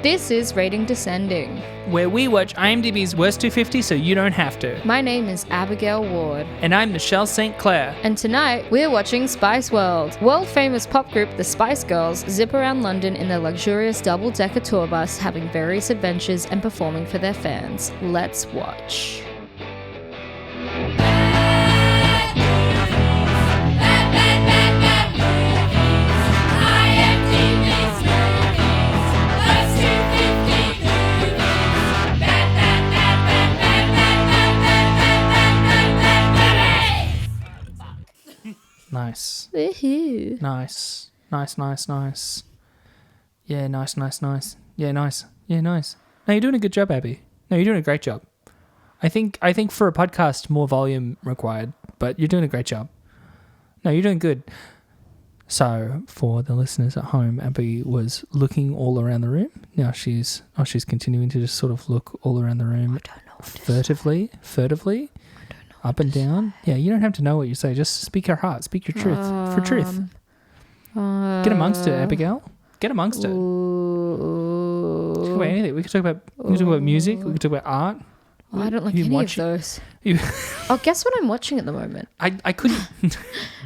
This is Rating Descending, where we watch IMDb's Worst 250 so you don't have to. My name is Abigail Ward. And I'm Michelle St. Clair. And tonight, we're watching Spice World. World-famous pop group The Spice Girls zip around London in their luxurious double-decker tour bus, having various adventures and performing for their fans. Let's watch. Nice. Woohoo. Nice. Yeah, nice. Yeah, nice. No, you're doing a good job, Abby. No, you're doing a great job. I think for a podcast, more volume required, but you're doing a great job. No, you're doing good. So, for the listeners at home, Abby was looking all around the room. Now she's continuing to just sort of look all around the room furtively, up and down. Yeah, you don't have to know what you say. Just speak your heart. Speak your truth. For truth. Get amongst it, Abigail. Get amongst it. We can talk about anything. We can talk about music. We can talk about art. I don't like any of those. Oh, guess what I'm watching at the moment? I couldn't.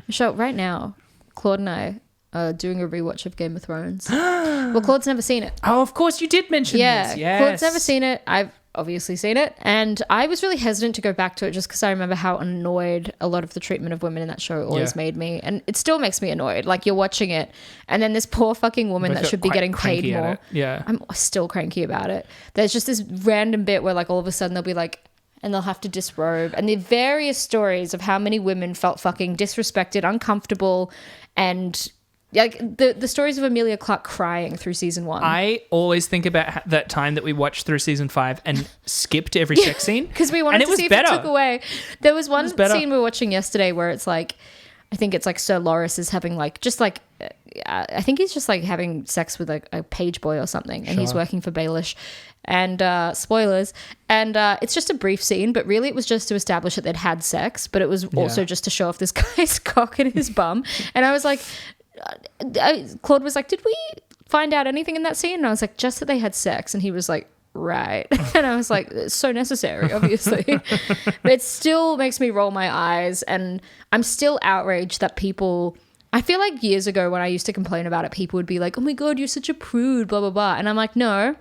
Michelle, right now, Claude and I are doing a rewatch of Game of Thrones. Well, Claude's never seen it. Oh, of course you did mention this. Yes. Claude's never seen it. I've obviously seen it. And I was really hesitant to go back to it just because I remember how annoyed a lot of the treatment of women in that show always made me. And it still makes me annoyed. Like, you're watching it and then this poor fucking woman that should be getting paid more. Yeah. I'm still cranky about it. There's just this random bit where, like, all of a sudden they'll be like, and they'll have to disrobe. And the various stories of how many women felt fucking disrespected, uncomfortable, and like the stories of Emilia Clarke crying through season 1. I always think about that time that we watched through season 5 and skipped every sex scene. Because we wanted to see if it took away. There was one scene we were watching yesterday where it's like, I think it's like Sir Loris is having like, just like, I think he's just like having sex with a page boy or something. And he's working for Baelish. And spoilers. And it's just a brief scene, but really it was just to establish that they'd had sex. But it was also just to show off this guy's cock and his bum. And I was like, Claude was like, did we find out anything in that scene? And I was like, just that they had sex. And he was like, right. And I was like, it's so necessary, obviously. But it still makes me roll my eyes. And I'm still outraged that people, I feel like years ago when I used to complain about it, people would be like, oh my God, you're such a prude, blah, blah, blah. And I'm like, no,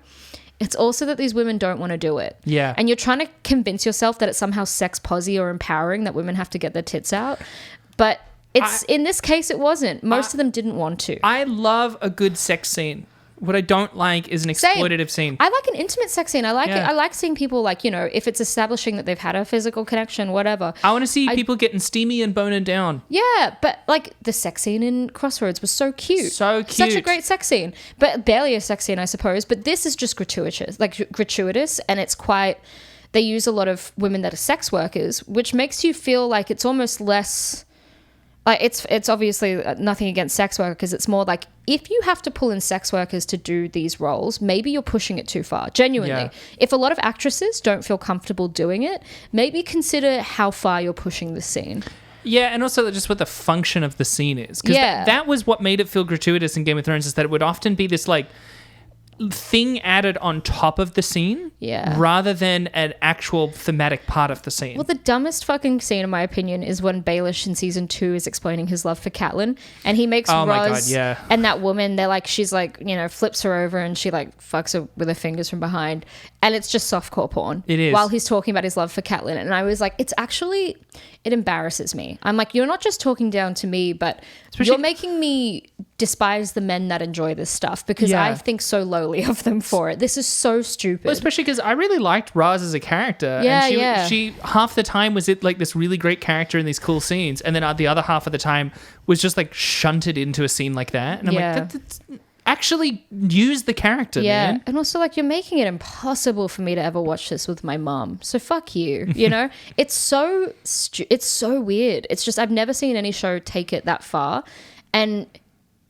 it's also that these women don't want to do it. Yeah. And you're trying to convince yourself that it's somehow sex posy or empowering that women have to get their tits out. But in this case, it wasn't. Most of them didn't want to. I love a good sex scene. What I don't like is an exploitative scene. I like an intimate sex scene. I like it. I like seeing people, like, you know, if it's establishing that they've had a physical connection, whatever. I want to see people getting steamy and boning down. Yeah, but like the sex scene in Crossroads was so cute. So cute. Such a great sex scene. But barely a sex scene, I suppose. But this is just gratuitous, and it's quite, they use a lot of women that are sex workers, which makes you feel like it's almost less, like it's obviously nothing against sex workers. It's more like, if you have to pull in sex workers to do these roles, maybe you're pushing it too far. Genuinely. Yeah. If a lot of actresses don't feel comfortable doing it, maybe consider how far you're pushing the scene. Yeah, and also just what the function of the scene is. Because that was what made it feel gratuitous in Game of Thrones, is that it would often be this like thing added on top of the scene rather than an actual thematic part of the scene. Well, the dumbest fucking scene, in my opinion, is when Baelish in season 2 is explaining his love for Catelyn, and he makes Roz and that woman, they're like, she's like, you know, flips her over and she like fucks her with her fingers from behind, and it's just softcore porn. It is. While he's talking about his love for Catelyn, and I was like, it's actually, it embarrasses me. I'm like, you're not just talking down to me, but you're making me despise the men that enjoy this stuff, because I think so lowly of them for it. This is so stupid. Well, especially because I really liked Roz as a character. Yeah, she half the time was it like this really great character in these cool scenes, and then the other half of the time was just like shunted into a scene like that. And I'm like, that's actually use the character, man. And also, like, you're making it impossible for me to ever watch this with my mom. So fuck you, you know? It's so weird. It's just, I've never seen any show take it that far. And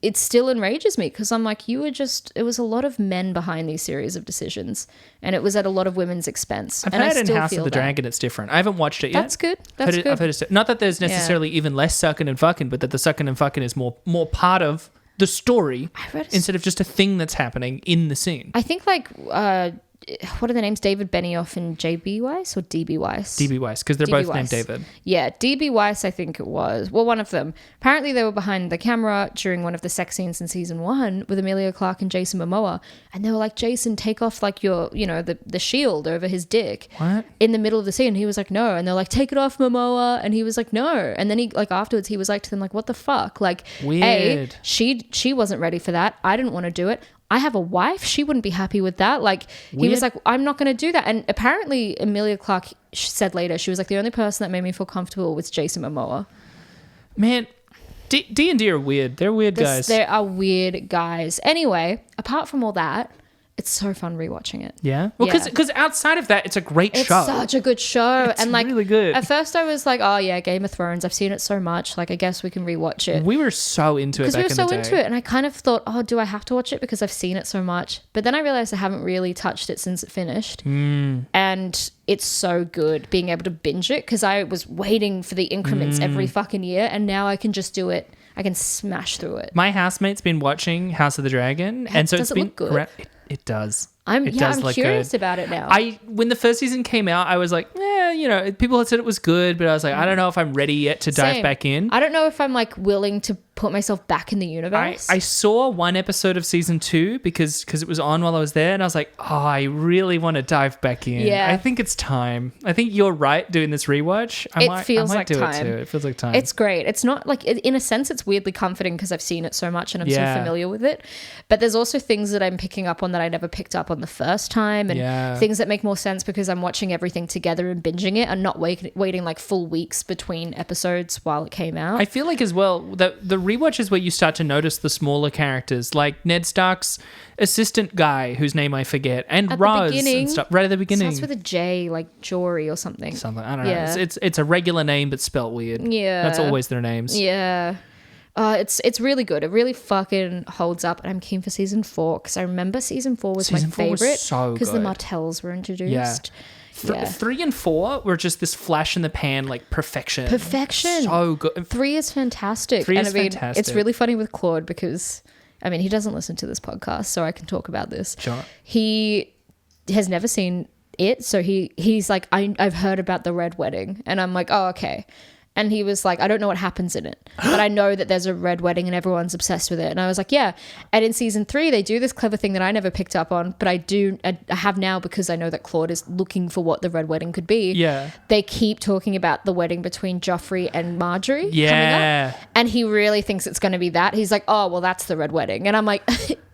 it still enrages me, because I'm like, it was a lot of men behind these series of decisions, and it was at a lot of women's expense. I've heard in House of the Dragon it's different. I haven't watched it yet. That's good. That's good. I've heard it's, not that there's necessarily even less sucking and fucking, but that the sucking and fucking is more part of the story instead of just a thing that's happening in the scene. I think like what are the names? David Benioff and JB Weiss or DB Weiss? DB Weiss, because they're DB both named David. Yeah, DB Weiss, I think it was. Well, one of them. Apparently they were behind the camera during one of the sex scenes in season 1 with Emilia Clarke and Jason Momoa. And they were like, Jason, take off like your, the shield over his dick. What? In the middle of the scene. He was like, no. And they're like, take it off, Momoa. And he was like, no. And then he, like, afterwards, he was like to them, like, what the fuck? Like, weird. She wasn't ready for that. I didn't want to do it. I have a wife. She wouldn't be happy with that. Like, he was like, I'm not going to do that. And apparently Emilia Clarke said later, she was like, the only person that made me feel comfortable was Jason Momoa. Man, D&D are weird. They're weird guys. They are weird guys. Anyway, apart from all that, it's so fun rewatching it. Yeah? Well, because outside of that, it's a great show. It's such a good show. It's and like, really good. At first I was like, oh yeah, Game of Thrones. I've seen it so much. Like, I guess we can rewatch it. We were so into it back in the day. Because we were so into it. And I kind of thought, oh, do I have to watch it because I've seen it so much? But then I realized I haven't really touched it since it finished. And it's so good being able to binge it because I was waiting for the increments every fucking year. And now I can just do it. I can smash through it. My housemate's been watching House of the Dragon. And so does it's been look good? It does. I'm curious about it now. When the first season came out, I was like, people had said it was good, but I was like, I don't know if I'm ready yet to dive back in. I don't know if I'm like willing to put myself back in the universe. I saw one episode of season 2 because it was on while I was there, and I was like, oh, I really want to dive back in. Yeah. I think it's time. I think you're right doing this rewatch. I might do it too. It feels like time. It's great. It's not like, in a sense, it's weirdly comforting because I've seen it so much and I'm so familiar with it. But there's also things that I'm picking up on that I never picked up on the first time, and things that make more sense because I'm watching everything together and binging it and not waiting like full weeks between episodes while it came out. I feel like as well, the rewatch is where you start to notice the smaller characters, like Ned Stark's assistant guy, whose name I forget, and Roz and stuff. Right at the beginning. Starts with a J, like Jory or something. I don't know. It's a regular name but spelt weird. Yeah. That's always their names. Yeah. It's really good. It really fucking holds up, and I'm keen for season 4 because I remember season 4 was my favorite because the Martells were introduced. Yeah. 3 and 4 were just this flash in the pan, like perfection. So good. 3 is fantastic. Fantastic. It's really funny with Claude because, he doesn't listen to this podcast, so I can talk about this. Sure. He has never seen it, so he's like, I've heard about the Red Wedding, and I'm like, oh, okay. And he was like, I don't know what happens in it, but I know that there's a red wedding and everyone's obsessed with it. And I was like, yeah. And in season 3, they do this clever thing that I never picked up on, but I have now because I know that Claude is looking for what the red wedding could be. Yeah. They keep talking about the wedding between Joffrey and Marjorie coming up. And he really thinks it's going to be that. He's like, oh, well, that's the red wedding. And I'm like...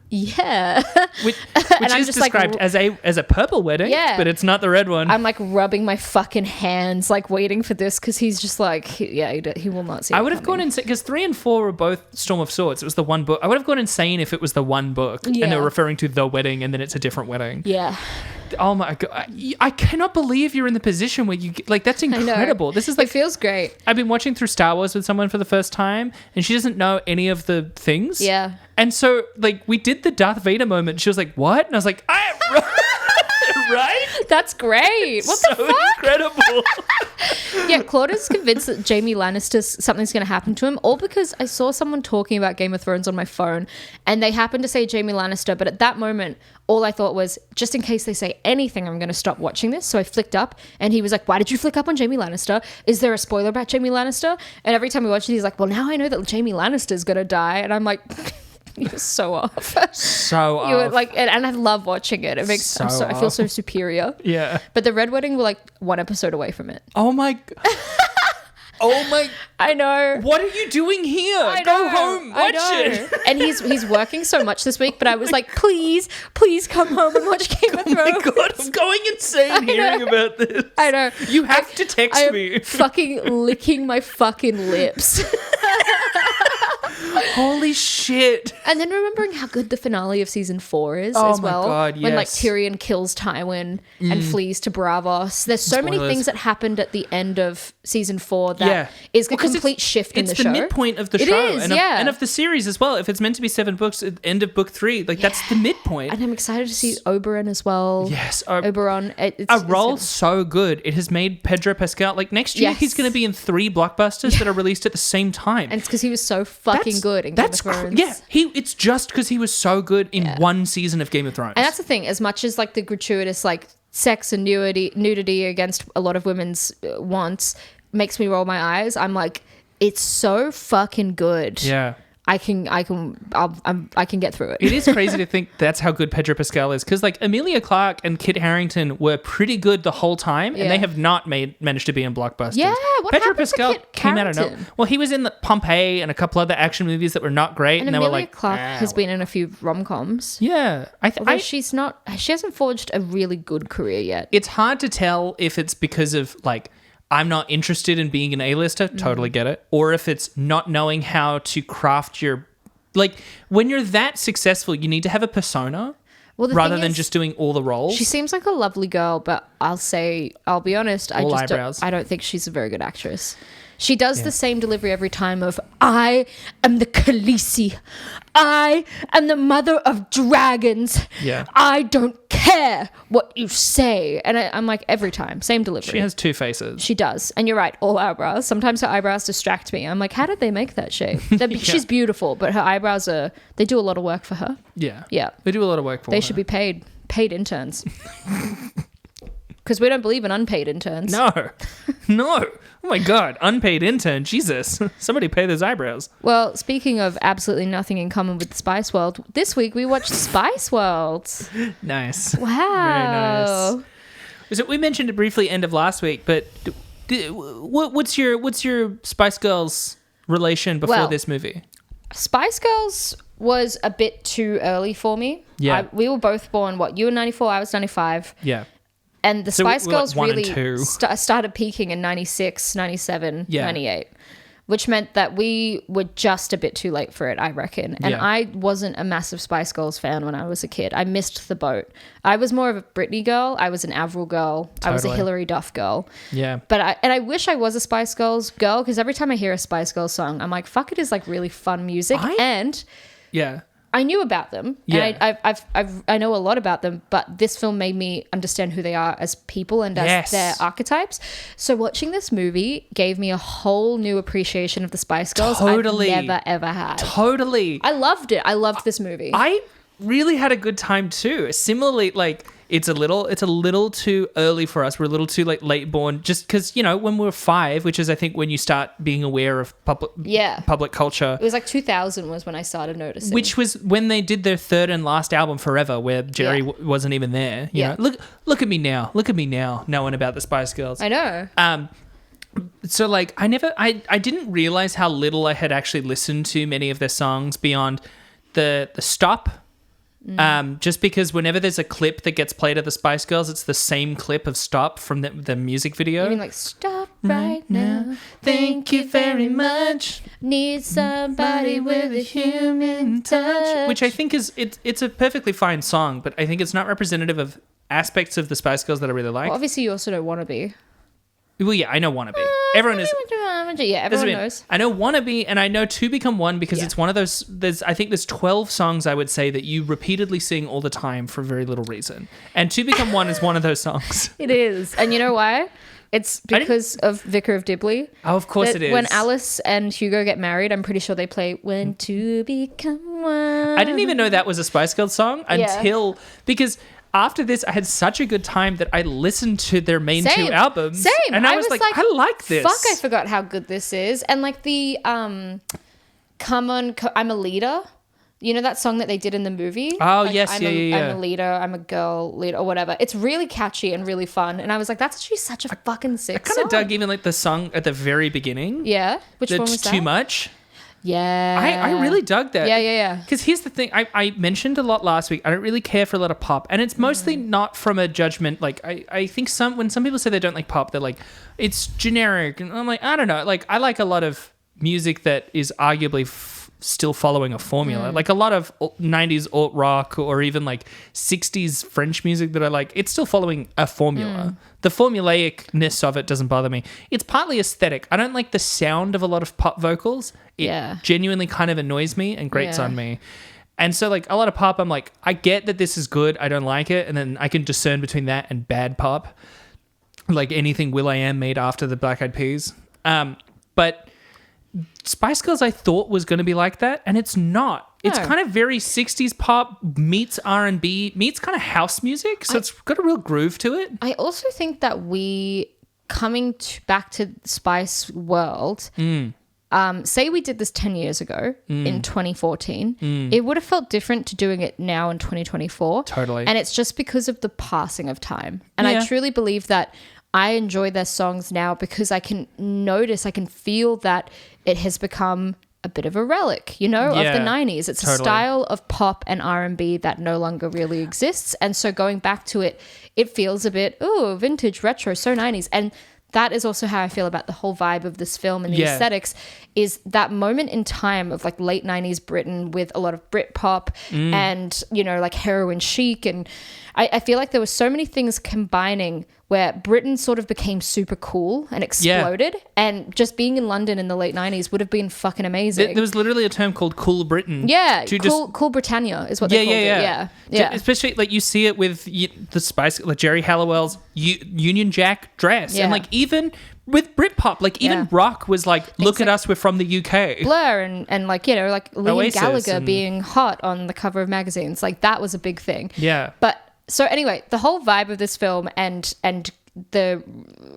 Yeah. Which is described as a purple wedding, but it's not the red one. I'm like rubbing my fucking hands, like waiting for this because he's just like, he will not see it. I would have gone insane because 3 and 4 were both Storm of Swords. It was the one book. I would have gone insane if it was the one book and they were referring to the wedding and then it's a different wedding. Yeah. Oh my God. I cannot believe you're in the position where you like, that's incredible. This is like, it feels great. I've been watching through Star Wars with someone for the first time and she doesn't know any of the things. Yeah. And so like we did the Darth Vader moment. She was like, what? And I was like, right? That's great. What the fuck? Incredible. Yeah, Claude is convinced that Jaime Lannister, something's going to happen to him, all because I saw someone talking about Game of Thrones on my phone and they happened to say Jaime Lannister, but at that moment, all I thought was, just in case they say anything, I'm going to stop watching this. So I flicked up and he was like, why did you flick up on Jaime Lannister? Is there a spoiler about Jaime Lannister? And every time we watch it, he's like, well, now I know that Jaime Lannister's going to die. And I'm like... You're so off. So off. You're like, and I love watching it. It makes I feel so superior. Yeah. But the Red Wedding were like one episode away from it. Oh my. Oh my. I know. What are you doing here? Go home. Watch it. And he's working so much this week, but I was like, please come home and watch Game of Thrones. Oh my God, I'm going insane hearing about this. I know. You have to text me. Fucking licking my fucking lips. Holy shit. And then remembering how good the finale of season 4 is as well. Oh my God, yes. When like Tyrion kills Tywin and flees to Bravos. There's so many things that happened at the end of season 4 that is a complete shift in the show. It's the midpoint of the show. And of the series as well. If it's meant to be 7 books at the end of book 3, like that's the midpoint. And I'm excited to see Oberyn as well. Yes. Oberon. It's role so good. It has made Pedro Pascal, like next year he's going to be in 3 blockbusters that are released at the same time. And it's because he was so fucking good good in Game of Thrones. It's just because he was so good in one season of Game of Thrones. And that's the thing. As much as like the gratuitous like sex and nudity against a lot of women's wants makes me roll my eyes, I'm like, it's so fucking good. Yeah. I can get through it. It is crazy to think that's how good Pedro Pascal is, because like Emilia Clarke and Kit Harington were pretty good the whole time, and they have not managed to be in blockbusters. Yeah, what Pedro happened Pascal to Kit came out of Harington? nowhere. Well, he was in the Pompeii and a couple other action movies that were not great, and they were like, Clarke has been in a few rom-coms. Yeah, she hasn't forged a really good career yet. It's hard to tell if it's because of like, I'm not interested in being an A-lister, totally get it. Or if it's not knowing how to craft your... Like, when you're that successful, you need to have a persona rather than just doing all the roles. She seems like a lovely girl, but I'll be honest, I don't think she's a very good actress. She does the same delivery every time of, I am the Khaleesi. I am the mother of dragons. Yeah. I don't care what you say. And I'm like, every time, same delivery. She has two faces. She does. And you're right, all eyebrows. Sometimes her eyebrows distract me. I'm like, how did they make that shape? She's beautiful, but her eyebrows they do a lot of work for her. Yeah. Yeah. They do a lot of work for her. They should be paid interns. Because we don't believe in unpaid interns. No. Oh my God. Unpaid intern. Jesus. Somebody pay those eyebrows. Well, speaking of absolutely nothing in common with the Spice World, this week we watched Spice World. Nice. Wow. Very nice. So we mentioned it briefly end of last week, but what's your Spice Girls relation before this movie? Spice Girls was a bit too early for me. Yeah. We were both born, you were 94, I was 95. Yeah. And the Spice Girls like really started peaking in 96, 97, 98, which meant that we were just a bit too late for it, I reckon. And I wasn't a massive Spice Girls fan when I was a kid. I missed the boat. I was more of a Britney girl. I was an Avril girl. Totally. I was a Hilary Duff girl. Yeah. But I wish I was a Spice Girls girl, because every time I hear a Spice Girls song, I'm like, fuck, it is like really fun music. Yeah. I knew about them, and I know a lot about them, but this film made me understand who they are as people and as their archetypes. So watching this movie gave me a whole new appreciation of the Spice Girls I've never, ever had. Totally. I loved it. I loved this movie. I really had a good time too. Similarly, like, it's a little too early for us. We're a little too late born, just because, when we were 5, which is I think when you start being aware of public culture. It was like 2000 was when I started noticing. Which was when they did their third and last album, Forever, where Jerry wasn't even there. You know? Look at me now. Look at me now, knowing about the Spice Girls. I know. So like I didn't realize how little I had actually listened to many of their songs beyond the Stop. Just because whenever there's a clip that gets played of the Spice Girls, it's the same clip of Stop from the music video. You mean like, stop right now. Thank you very much. Need somebody with a human touch. Which I think it's a perfectly fine song, but I think it's not representative of aspects of the Spice Girls that I really like. Well, obviously you also don't want to be. Well, yeah, I know Wannabe. Everyone knows. Yeah, everyone knows. I know Wannabe and I know To Become One because it's one of those. I think there's 12 songs I would say that you repeatedly sing all the time for very little reason. And To Become One is one of those songs. It is. And you know why? It's because of Vicar of Dibley. Oh, of course it is. When Alice and Hugo get married, I'm pretty sure they play When To Become One. I didn't even know that was a Spice Girls song until... Because... After this, I had such a good time that I listened to their main 2 albums. Same. And I was like, I like this. Fuck, I forgot how good this is. And like the Come On, I'm a Leader. You know that song that they did in the movie? Oh, like, yes. I'm a leader. I'm a girl leader or whatever. It's really catchy and really fun. And I was like, that's actually such a fucking sick song. I kind of dug even like the song at the very beginning. Yeah. Which one was that? Too Much. Yeah. I really dug that. Yeah. Because here's the thing. I mentioned a lot last week. I don't really care for a lot of pop. And it's mostly not from a judgment. Like, I think when some people say they don't like pop, they're like, it's generic. And I'm like, I don't know. Like, I like a lot of music that is arguably still following a formula. Like a lot of 90s alt rock or even like 60s French music that I like, it's still following a formula. The formulaicness of it doesn't bother me. It's partly aesthetic. I don't like the sound of a lot of pop vocals. It genuinely kind of annoys me and grates on me. And so like a lot of pop, I'm like, I get that this is good. I don't like it. And then I can discern between that and bad pop. Like anything Will.i.am made after the Black Eyed Peas. But Spice Girls I thought was going to be like that, and it's not. It's No. kind of very 60s pop meets R&B meets kind of house music, so it's got a real groove to it. I also think that back to Spice World, say we did this 10 years ago in 2014, it would have felt different to doing it now in 2024. Totally. And it's just because of the passing of time. And Yeah. I truly believe that I enjoy their songs now because I can feel that it has become a bit of a relic, of the 90s. It's a style of pop and R&B that no longer really exists. And so going back to it, it feels a bit, vintage, retro, so 90s. And that is also how I feel about the whole vibe of this film and the aesthetics, is that moment in time of like late 90s Britain with a lot of Britpop and, like heroin chic. And I feel like there were so many things combining where Britain sort of became super cool and exploded. And just being in London in the late 90s would have been fucking amazing. There was literally a term called Cool Britain. Yeah, Cool Britannia is what they called it. Yeah. Especially like you see it with the Spice, like Jerry Halliwell's Union Jack dress. And like even with Britpop, like even rock was like, look at us, we're from the UK. Blur and like, like Liam Oasis Gallagher being hot on the cover of magazines. Like that was a big thing. Yeah. But so anyway, the whole vibe of this film and the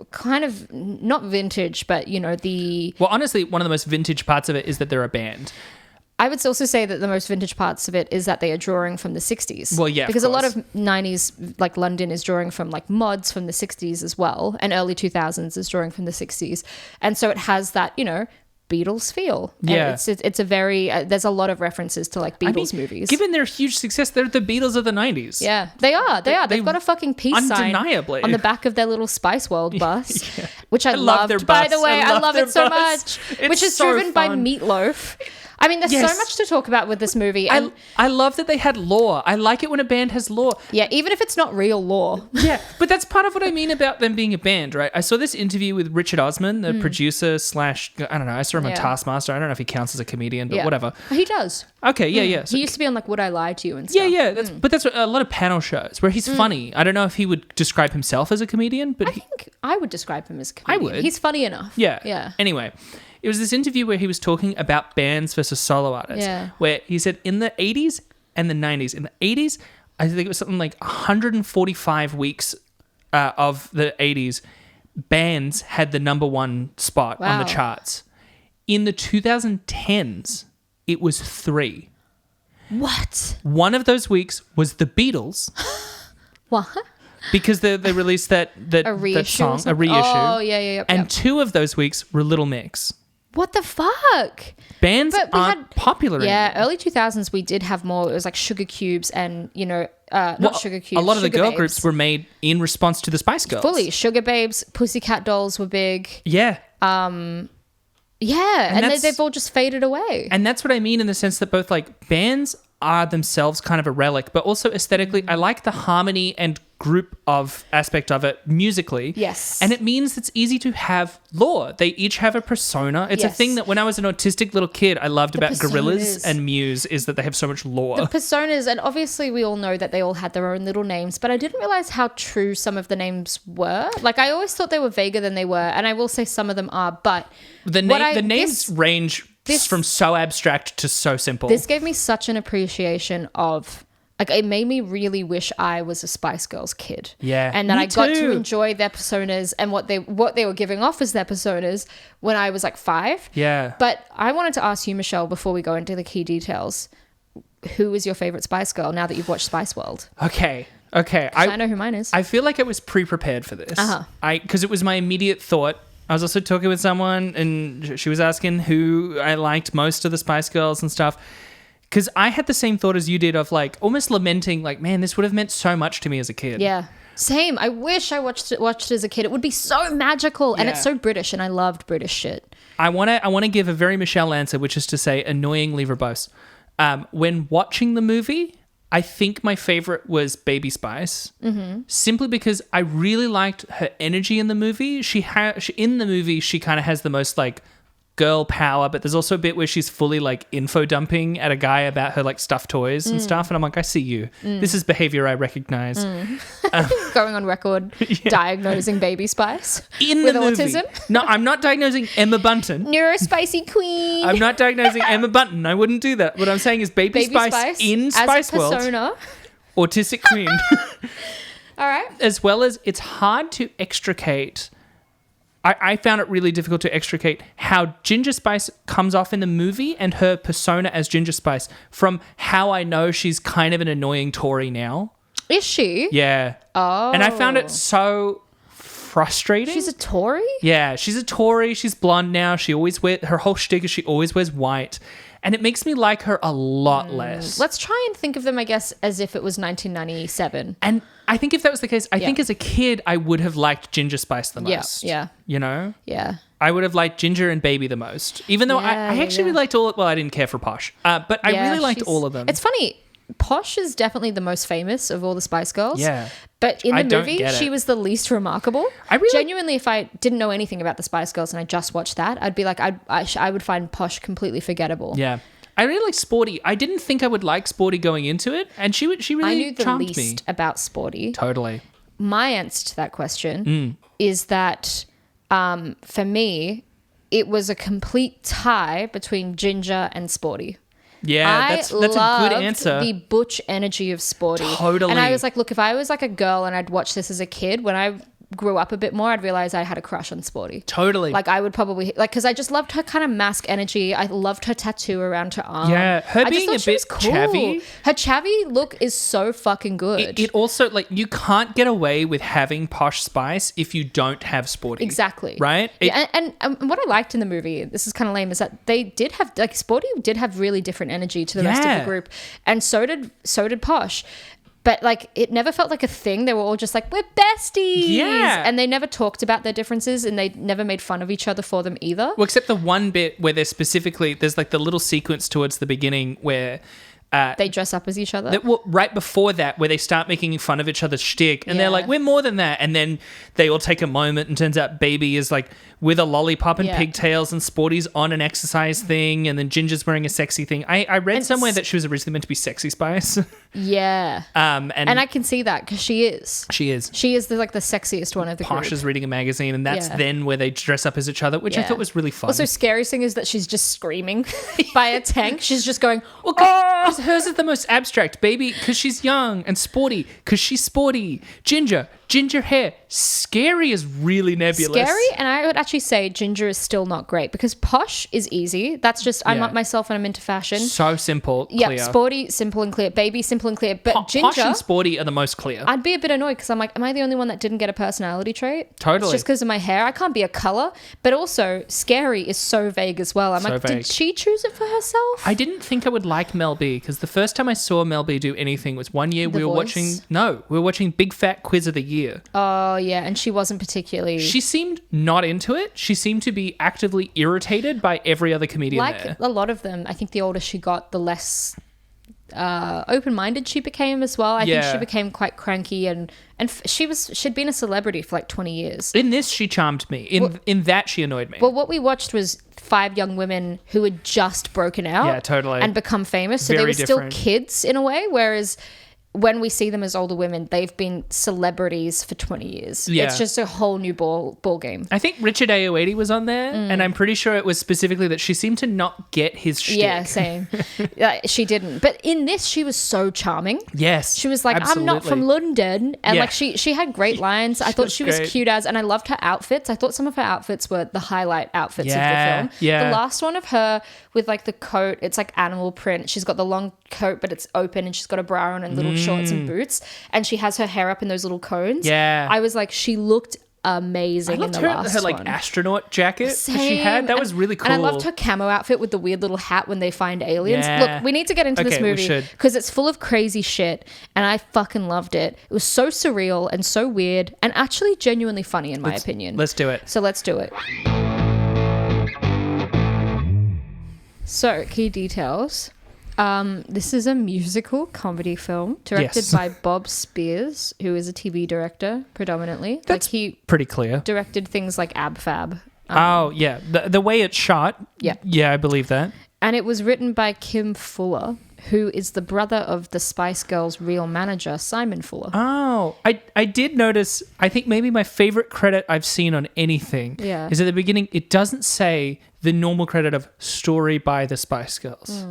kind of not vintage, but Well, honestly, one of the most vintage parts of it is that they're a band. I would also say that the most vintage parts of it is that they are drawing from the 60s. Well, yeah, because a lot of 90s, like London is drawing from like mods from the 60s as well, and early 2000s is drawing from the 60s. And so it has that, Beatles feel. Yeah. And it's a very, there's a lot of references to like Beatles movies. Given their huge success, they're the Beatles of the 90s. Yeah, they are. They've got a fucking peace sign undeniably on the back of their little Spice World bus, Yeah. which I love their loved. By bus. the way, I love their it so bus. much. It's Which is so driven by fun. Meatloaf. I mean, there's Yes. so much to talk about with this movie. And I love that they had lore. I like it when a band has lore. yeah, even if it's not real lore. Yeah, but that's part of what I mean about them being a band, right? I saw this interview with Richard Osman, the producer slash, I don't know, I saw him on Taskmaster. I don't know if he counts as a comedian, but whatever. He does. Okay, yeah. So, He used to be on like Would I Lie to You and stuff. yeah. But that's a lot of panel shows where he's funny. I don't know if he would describe himself as a comedian, but I think I would describe him as a comedian. I would. He's funny enough. Yeah. Anyway, it was this interview where he was talking about bands versus solo artists. Yeah. Where he said in the 80s and the 90s. In the 80s, I think it was something like 145 weeks of the 80s, bands had the number one spot on the Wow. charts. In the 2010s, it was 3. What? One of those weeks was the Beatles. What? Because they released that reissue or song, a something? reissue. Oh, yeah. And 2 of those weeks were Little Mix. What the fuck? Bands But we aren't popular anymore. Yeah, early 2000s we did have more. It was like Sugar Cubes and, not Sugar Cubes. A lot of the Sugar girl Babes. groups were made in response to the Spice Girls. Fully. Sugar Babes, Pussycat Dolls were big. Yeah. Yeah, and that's- they've all just faded away. And that's what I mean in the sense that both like bands are themselves kind of a relic, but also aesthetically, I like the harmony and group of aspect of it musically. Yes. And it means it's easy to have lore. They each have a persona. It's a Yes. thing that when I was an autistic little kid, I loved about Gorillaz personas. and Muse is that they have so much lore. The personas, and obviously we all know that they all had their own little names, but I didn't realize how true some of the names were. Like I always thought they were vaguer than they were, and I will say some of them are, but The names range from so abstract to so simple. this gave me such an appreciation of, like, it made me really wish I was a Spice Girls kid. Yeah, And that me I got to too. enjoy their personas and what they were giving off as their personas when I was like 5. Yeah. But I wanted to ask you, Michelle, before we go into the key details, who is your favorite Spice Girl now that you've watched Spice World? Okay. I know who mine is. I feel like I was pre-prepared for this. Uh-huh. Because it was my immediate thought. I was also talking with someone and she was asking who I liked most of the Spice Girls and stuff. Because I had the same thought as you did of like almost lamenting like, man, this would have meant so much to me as a kid. Yeah. Same. I wish I watched it as a kid. It would be so magical. And it's so British, and I loved British shit. I want to give a very Michelle answer, which is to say annoyingly verbose. When watching the movie, I think my favorite was Baby Spice, simply because I really liked her energy in the movie. She kind of has the most like girl power, but there's also a bit where she's fully like info dumping at a guy about her like stuffed toys and stuff. And I'm like, I see you. This is behavior I recognize. Going on record, diagnosing Baby Spice In with the movie. autism. No, I'm not diagnosing Emma Bunton. Neurospicy queen. I'm not diagnosing Emma Bunton. I wouldn't do that. What I'm saying is Baby Spice in Spice World. Persona. Autistic queen. All right. As well as it's hard to extricate. I found it really difficult to extricate how Ginger Spice comes off in the movie and her persona as Ginger Spice from how I know she's kind of an annoying Tory now. Is she? Yeah. Oh. And I found it so frustrating. She's a Tory? Yeah, she's a Tory. She's blonde now. She always wears, her whole shtick is she always wears white. And it makes me like her a lot less. Let's try and think of them, I guess, as if it was 1997. And I think if that was the case, I think as a kid, I would have liked Ginger Spice the most. Yeah. You know? Yeah. I would have liked Ginger and Baby the most. Even though I actually really liked all... Well, I didn't care for Posh. But I really liked all of them. It's funny. Posh is definitely the most famous of all the Spice Girls. Yeah. But in the movie, she was the least remarkable. Genuinely, if I didn't know anything about the Spice Girls and I just watched that, I'd be like, I would find Posh completely forgettable. Yeah. I really like Sporty. I didn't think I would like Sporty going into it, and she really charmed me. I knew the least about Sporty. Totally. My answer to that question is that for me, it was a complete tie between Ginger and Sporty. Yeah, that's a good answer. The butch energy of Sporty. Totally. And I was like, look, if I was like a girl and I'd watched this as a kid, when I grew up a bit more, I'd realize I had a crush on Sporty. Totally. Like I would probably because I just loved her kind of mask energy. I loved her tattoo around her arm. Yeah, her being a bit chavvy. Her chavvy look is so fucking good. It also like you can't get away with having Posh Spice if you don't have Sporty. Exactly. Right? And what I liked in the movie, this is kind of lame, is that they did have like Sporty did have really different energy to the rest of the group, and so did Posh. But, like, it never felt like a thing. They were all just like, we're besties. Yeah. And they never talked about their differences and they never made fun of each other for them either. Well, except the one bit where there's like the little sequence towards the beginning where... they dress up as each other. Right before that, where they start making fun of each other's shtick, and they're like, "We're more than that." And then they all take a moment, and turns out Baby is like with a lollipop and pigtails, and Sporty's on an exercise thing, and then Ginger's wearing a sexy thing. I read somewhere that she was originally meant to be Sexy Spice. Yeah. And I can see that because she is. She is. She is the sexiest one of the group. Posh is reading a magazine, and that's then where they dress up as each other, which I thought was really fun. Also, scariest thing is that she's just screaming by a tank. She's just going, because hers is the most abstract. Baby, because she's young, and Sporty, because she's sporty. Ginger hair. Scary is really nebulous. Scary, and I would actually say Ginger is still not great because Posh is easy. That's just, I'm up myself and I'm into fashion. So simple, clear. Yeah, Sporty, simple and clear. Baby, simple and clear. But Ginger... Posh and Sporty are the most clear. I'd be a bit annoyed because I'm like, am I the only one that didn't get a personality trait? Totally. It's just because of my hair. I can't be a colour. But also, Scary is so vague as well. I'm like, did she choose it for herself? I didn't think I would like Mel B because the first time I saw Mel B do anything was one year we were watching Big Fat Quiz of the Year. Oh, yeah. And she wasn't particularly... She seemed not into it. She seemed to be actively irritated by every other comedian there. Like a lot of them, I think the older she got, the less open-minded she became as well. I think she became quite cranky and she'd been a celebrity for like 20 years. In this, she charmed me. In that, she annoyed me. Well, what we watched was 5 young women who had just broken out. Yeah, totally. And become famous. So they were still kids in a way, whereas... when we see them as older women, they've been celebrities for 20 years. Yeah. It's just a whole new ball game. I think Richard Ayoade was on there, and I'm pretty sure it was specifically that she seemed to not get his shtick. Yeah, same. She didn't. But in this, she was so charming. Yes, she was like, absolutely. I'm not from London. And like she had great lines. I thought she was cute as, and I loved her outfits. I thought some of her outfits were the highlight outfits of the film. Yeah. The last one of her with like the coat, it's like animal print. She's got the long coat, but it's open, and she's got a bra on and little shorts and boots, and she has her hair up in those little cones. Yeah, I was like, she looked amazing in the last her like one. Astronaut jacket she had. That was really cool. And I loved her camo outfit with the weird little hat when they find aliens. Look, we need to get into this movie because it's full of crazy shit, and I fucking loved it. It was so surreal and so weird and actually genuinely funny in my opinion. Let's do it. So let's do it. So, key details. This is a musical comedy film directed by Bob Spears, who is a TV director predominantly. That's pretty clear. Directed things like Ab Fab Yeah. The way it's shot. Yeah. Yeah, I believe that. And it was written by Kim Fuller, who is the brother of the Spice Girls' real manager, Simon Fuller. Oh, I did notice, I think maybe my favorite credit I've seen on anything is at the beginning, it doesn't say the normal credit of story by the Spice Girls.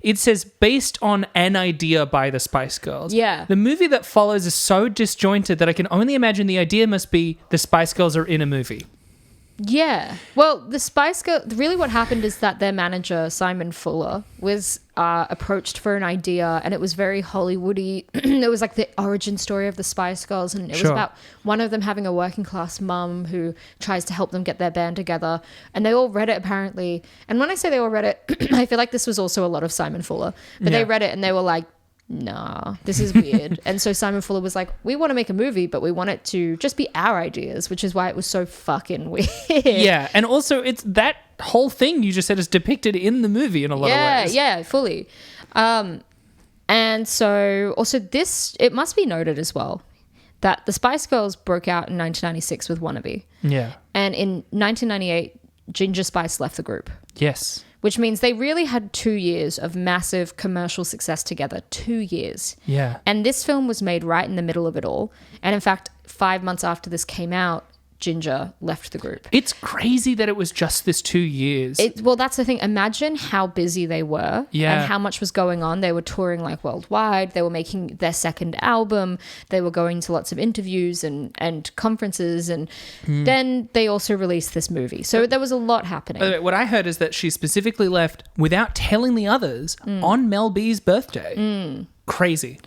It says based on an idea by the Spice Girls. Yeah. The movie that follows is so disjointed that I can only imagine the idea must be the Spice Girls are in a movie. Yeah. Well, the Spice Girls, really what happened is that their manager, Simon Fuller, was approached for an idea, and it was very Hollywoody. It was like the origin story of the Spice Girls, and it was about one of them having a working class mum who tries to help them get their band together. And they all read it, apparently. And when I say they all read it, I feel like this was also a lot of Simon Fuller. But they read it and they were like, nah, this is weird. And so Simon Fuller was like, we want to make a movie, but we want it to just be our ideas, which is why it was so fucking weird. Yeah, and also it's that whole thing you just said is depicted in the movie in a lot of ways. Yeah, fully. And so also this, it must be noted as well that the Spice Girls broke out in 1996 with Wannabe. Yeah. And in 1998, Ginger Spice left the group. Yes. Which means they really had 2 years of massive commercial success together. 2 years. Yeah. And this film was made right in the middle of it all. And in fact, 5 months after this came out, Ginger left the group. It's crazy that it was just this 2 years. Well, that's the thing. Imagine how busy they were and how much was going on. They were touring like worldwide. They were making their second album. They were going to lots of interviews and conferences. And then they also released this movie. So there was a lot happening. By the way, what I heard is that she specifically left without telling the others on Mel B's birthday. Crazy.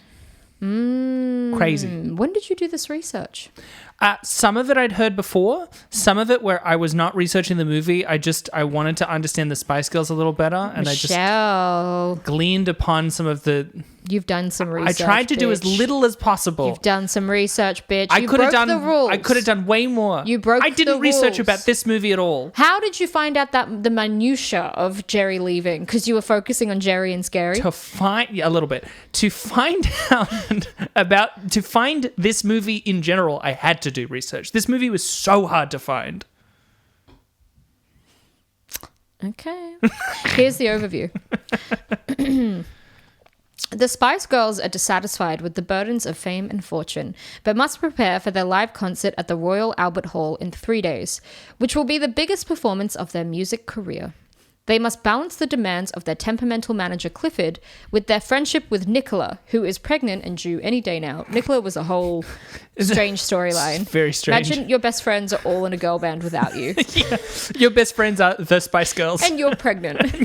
Crazy. When did you do this research? Some of it I'd heard before. Some of it where I was not researching the movie. I wanted to understand the Spice Girls a little better, and Michelle. I just gleaned upon some of the. You've done some research. I tried to do as little as possible. You've done some research, bitch. I could have done the rules. I could have done way more. You broke the rules. I didn't research about this movie at all. How did you find out that the minutia of Jerry leaving? Because you were focusing on Jerry and Scary. To find this movie in general, I had to do research. This movie was so hard to find. Okay. Here's the overview. The Spice Girls are dissatisfied with the burdens of fame and fortune, but must prepare for their live concert at the Royal Albert Hall in 3 days, which will be the biggest performance of their music career. They must balance the demands of their temperamental manager Clifford with their friendship with Nicola, who is pregnant and due any day now. Nicola was a whole strange storyline. Very strange. Imagine your best friends are all in a girl band without you. Yeah. Your best friends are the Spice Girls. And you're pregnant.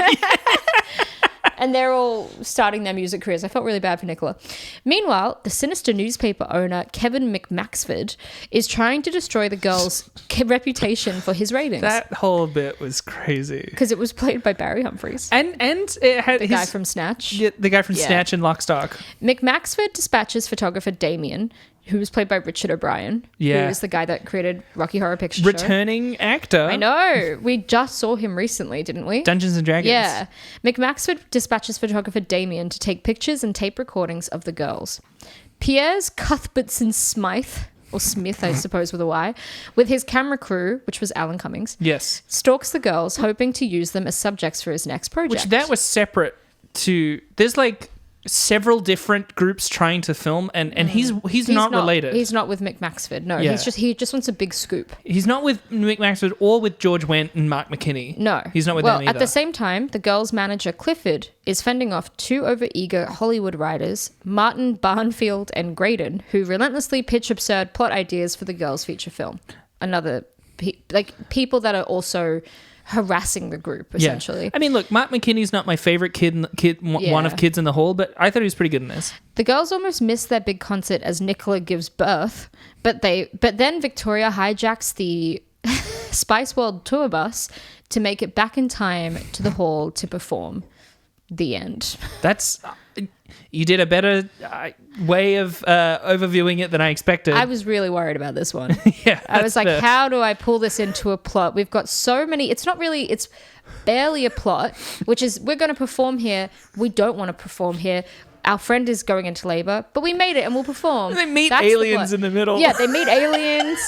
And they're all starting their music careers. I felt really bad for Nicola. Meanwhile, the sinister newspaper owner, Kevin McMaxford, is trying to destroy the girls' reputation for his ratings. That whole bit was crazy. Because it was played by Barry Humphries. And it had the guy from Snatch. Yeah, the guy from Snatch and Lock, Stock. McMaxford dispatches photographer Damien, who was played by Richard O'Brien, who is the guy that created Rocky Horror Picture Show. Returning actor. I know. We just saw him recently, didn't we? Dungeons and Dragons. Yeah. McMaxford dispatches photographer Damien to take pictures and tape recordings of the girls. Piers Cuthbertson Smythe, or Smith, I suppose with a Y, with his camera crew, which was Alan Cummings, stalks the girls, hoping to use them as subjects for his next project. Which that was separate to... There's like several different groups trying to film, and he's not related. He's not with McMaxford. No, he just wants a big scoop. He's not with McMaxford or with George Wendt and Mark McKinney. No. He's not with them either. At the same time, the girls' manager Clifford is fending off 2 overeager Hollywood writers, Martin Barnfield and Graydon, who relentlessly pitch absurd plot ideas for the girls' feature film. Another people that are also harassing the group, essentially. I mean, look, Mark McKinney's not my favorite one of Kids in the Hall, but I thought he was pretty good in this. The girls almost miss their big concert as Nicola gives birth, but then Victoria hijacks the Spice World tour bus to make it back in time to the hall to perform. The end. You did a better way of overviewing it than I expected. I was really worried about this one. I was like, how do I pull this into a plot? We've got so many. It's barely a plot, which is we're going to perform here. We don't want to perform here. Our friend is going into labor, but we made it and we'll perform. They meet aliens in the middle. Yeah, they meet aliens.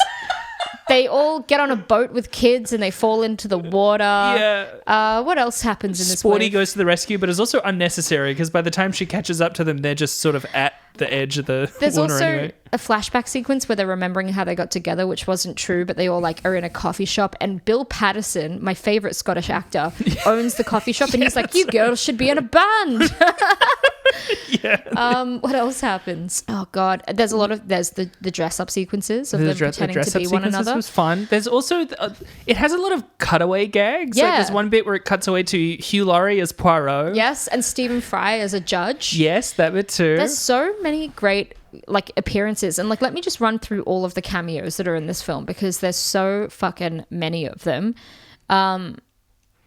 They all get on a boat with kids and they fall into the water. Yeah. What else happens in this Sporty wave? goes to the rescue, but it's also unnecessary because by the time she catches up to them, they're just sort of at the edge of the There's water also anyway. a flashback sequence where they're remembering how they got together, which wasn't true, but they all like are in a coffee shop, and Bill Patterson, my favorite Scottish actor, owns the coffee shop, and he's like, "You girls should be in a band." What else happens? Oh God, there's the dress up sequences of them pretending to be one another. Was fun. There's also it has a lot of cutaway gags. Yeah. Like there's one bit where it cuts away to Hugh Laurie as Poirot. Yes, and Stephen Fry as a judge. Yes, that bit too. There's so many great like appearances, and like let me just run through all of the cameos that are in this film because there's so fucking many of them.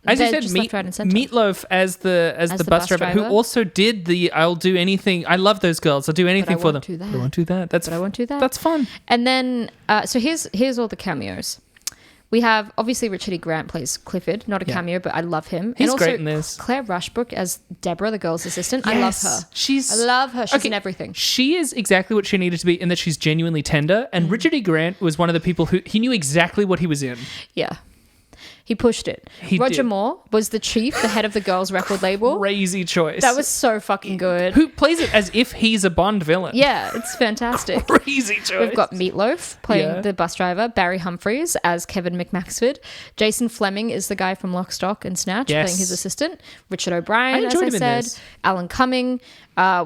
As you said, Meatloaf as the bus driver, who also did the "I'll do anything." I love those girls. I'll do anything for them. But I won't do that. I won't do that. That's fun. And then, so here's all the cameos. We have obviously Richard E. Grant plays Clifford, not a cameo, but I love him. He's and also great in this. Claire Rushbrook as Deborah, the girl's assistant. Yes. I love her. I love her. She's in everything. She is exactly what she needed to be in that she's genuinely tender. And Richard E. Grant was one of the people who he knew exactly what he was in. Yeah. He pushed it. Roger Moore was the chief, the head of the girls' record label. Crazy choice. That was so fucking good. Who plays it as if he's a Bond villain. Yeah, it's fantastic. Crazy choice. We've got Meatloaf playing the bus driver, Barry Humphries as Kevin McMaxford. Jason Fleming is the guy from Lock, Stock and Snatch playing his assistant. Richard O'Brien, as I said. Alan Cumming.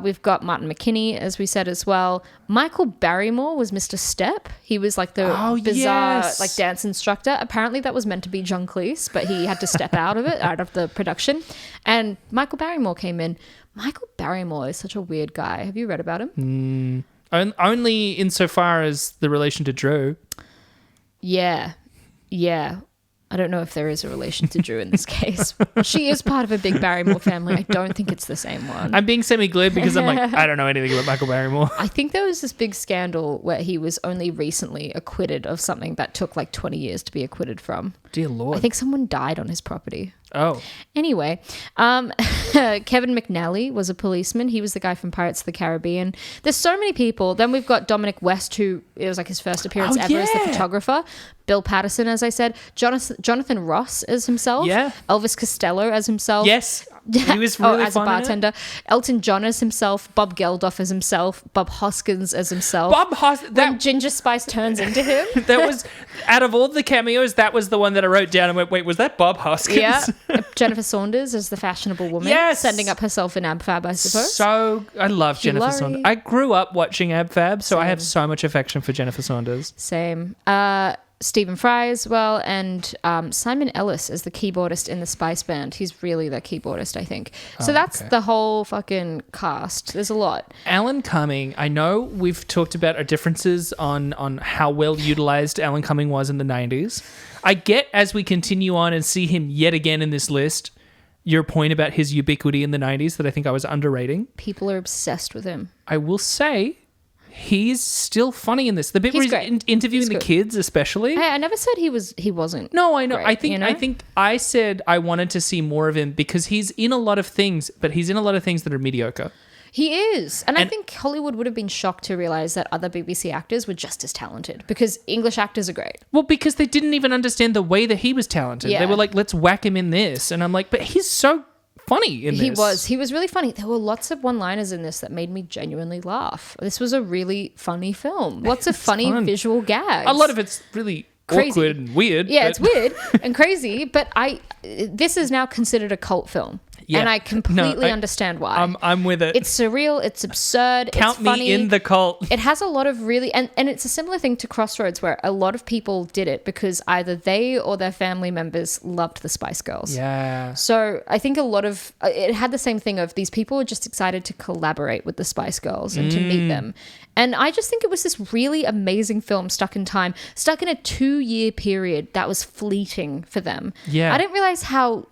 We've got Martin McKinney, as we said as well. Michael Barrymore was Mr. Step. He was like the bizarre like dance instructor. Apparently that was meant to be John Cleese, but he had to step out of the production. And Michael Barrymore came in. Michael Barrymore is such a weird guy. Have you read about him? Only insofar as the relation to Drew. Yeah. I don't know if there is a relation to Drew in this case. She is part of a big Barrymore family. I don't think it's the same one. I'm being semi-glib because I'm like, I don't know anything about Michael Barrymore. I think there was this big scandal where he was only recently acquitted of something that took like 20 years to be acquitted from. Dear Lord. I think someone died on his property. Oh. Anyway, Kevin McNally was a policeman. He was the guy from Pirates of the Caribbean. There's so many people. Then we've got Dominic West, who it was like his first appearance ever as the photographer. Bill Patterson, as I said. Jonathan Ross as himself. Yeah. Elvis Costello as himself. Yes. He was really as a bartender. Elton John as himself. Bob Geldof as himself. Bob Hoskins as himself. When Ginger Spice turns into him. That was, out of all the cameos, that was the one that I wrote down and went, wait, was that Bob Hoskins? Yeah. Jennifer Saunders as the fashionable woman. Yes. Sending up herself in AbFab, I suppose. So, I love Jennifer Saunders. I grew up watching AbFab, so I have so much affection for Jennifer Saunders. Same. Stephen Fry as well, and Simon Ellis as the keyboardist in the Spice Band. He's really the keyboardist, I think. So that's the whole fucking cast. There's a lot. Alan Cumming, I know we've talked about our differences on how well utilized Alan Cumming was in the 90s. I get, as we continue on and see him yet again in this list, your point about his ubiquity in the 90s that I think I was underrating. People are obsessed with him. I will say, he's still funny in this. The bit where he's interviewing the kids, especially. Hey, I never said he wasn't. No, I know. Great, I think I said I wanted to see more of him because he's in a lot of things, but he's in a lot of things that are mediocre. He is. And I think Hollywood would have been shocked to realize that other BBC actors were just as talented because English actors are great. Well, because they didn't even understand the way that he was talented. Yeah. They were like, let's whack him in this. And I'm like, but he's so funny in this. He was really funny. There were lots of one-liners in this that made me genuinely laugh. This was a really funny film. Lots of funny visual gags. A lot of it's really crazy. Awkward and weird. Yeah, it's weird and crazy, but this is now considered a cult film. Yeah. And I completely understand why. I'm with it. It's surreal. It's absurd. Count it's funny. Me in the cult. It has a lot of really... And it's a similar thing to Crossroads where a lot of people did it because either they or their family members loved the Spice Girls. Yeah. So I think a lot of... It had the same thing of these people were just excited to collaborate with the Spice Girls and to meet them. And I just think it was this really amazing film stuck in time, stuck in a 2-year period that was fleeting for them. Yeah. I didn't realize how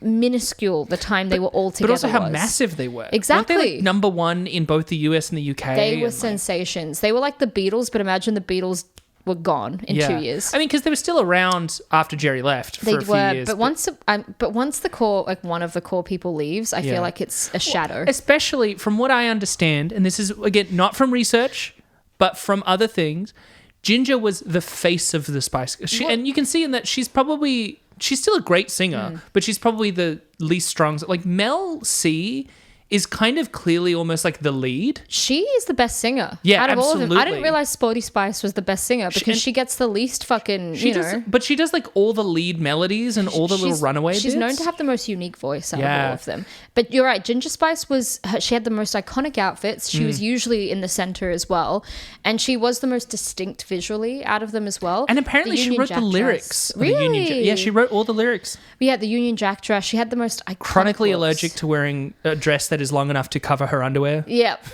minuscule the time they were all together but also how massive they were. Exactly. Weren't they like number one in both the US and the UK? They were sensations. They were like the Beatles, but imagine the Beatles were gone in 2 years. I mean, because they were still around after Jerry left for a few years. But once the core, like one of the core people leaves, I feel like it's a shadow. Especially from what I understand, and this is, again, not from research, but from other things, Ginger was the face of the Spice Girls. And you can see in that she's still a great singer, but she's probably the least strong. Like Mel C is kind of clearly almost like the lead. She is the best singer. Yeah, out of absolutely. all of them. I didn't realize Sporty Spice was the best singer because she gets the least fucking, But she does like all the lead melodies and all the little runaway She's bits. known to have the most unique voice out of all of them. But you're right, Ginger Spice she had the most iconic outfits. She was usually in the center as well. And she was the most distinct visually out of them as well. And apparently she wrote the lyrics. Really? Yeah, she wrote all the lyrics. Yeah, the Union Jack dress. She had the most iconic Chronically looks. allergic to wearing a dress that is long enough to cover her underwear. Yep.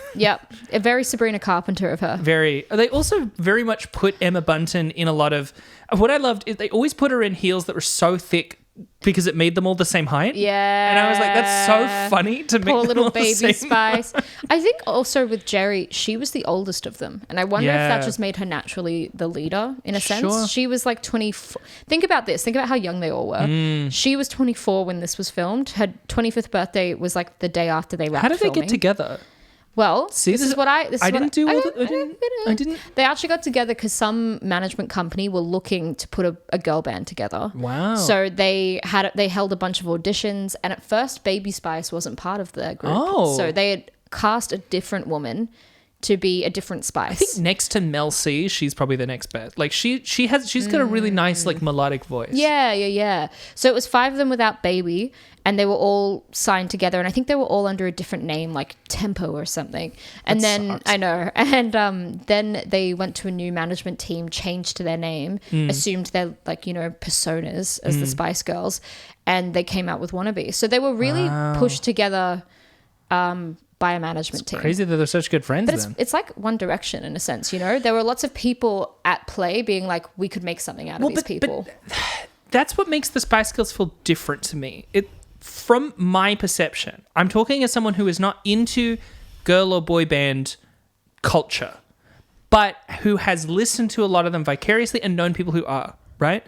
A very Sabrina Carpenter of her. Very. They also very much put Emma Bunton in a lot of... What I loved is they always put her in heels that were so thick because it made them all the same height. Yeah. And I was like, that's so funny to make Poor them little all baby the same Spice. I think also with Jerry, she was the oldest of them. And I wonder if that just made her naturally the leader in a sense. She was like 24. Think about this. Think about how young they all were. She was 24 when this was filmed. Her 25th birthday was like the day after they wrapped How did they filming. get together? Well, See, this is what I didn't. They actually got together because some management company were looking to put a girl band together. Wow. So they held a bunch of auditions, and at first Baby Spice wasn't part of their group. Oh. So they had cast a different woman to be a different Spice. I think next to Mel C, she's probably the next best. Like she's got a really nice like melodic voice. Yeah. So it was 5 of them without Baby, and they were all signed together, and I think they were all under a different name, like Tempo or something. And then sucks. I know, and then they went to a new management team, changed to their name, assumed they're like personas as the Spice Girls, and they came out with Wannabe. So they were really pushed together by a management team. Crazy that they're such good friends. But it's like One Direction in a sense, there were lots of people at play being like, we could make something out of these people. But that's what makes the Spice Girls feel different to me. From my perception, I'm talking as someone who is not into girl or boy band culture, but who has listened to a lot of them vicariously and known people who are, right?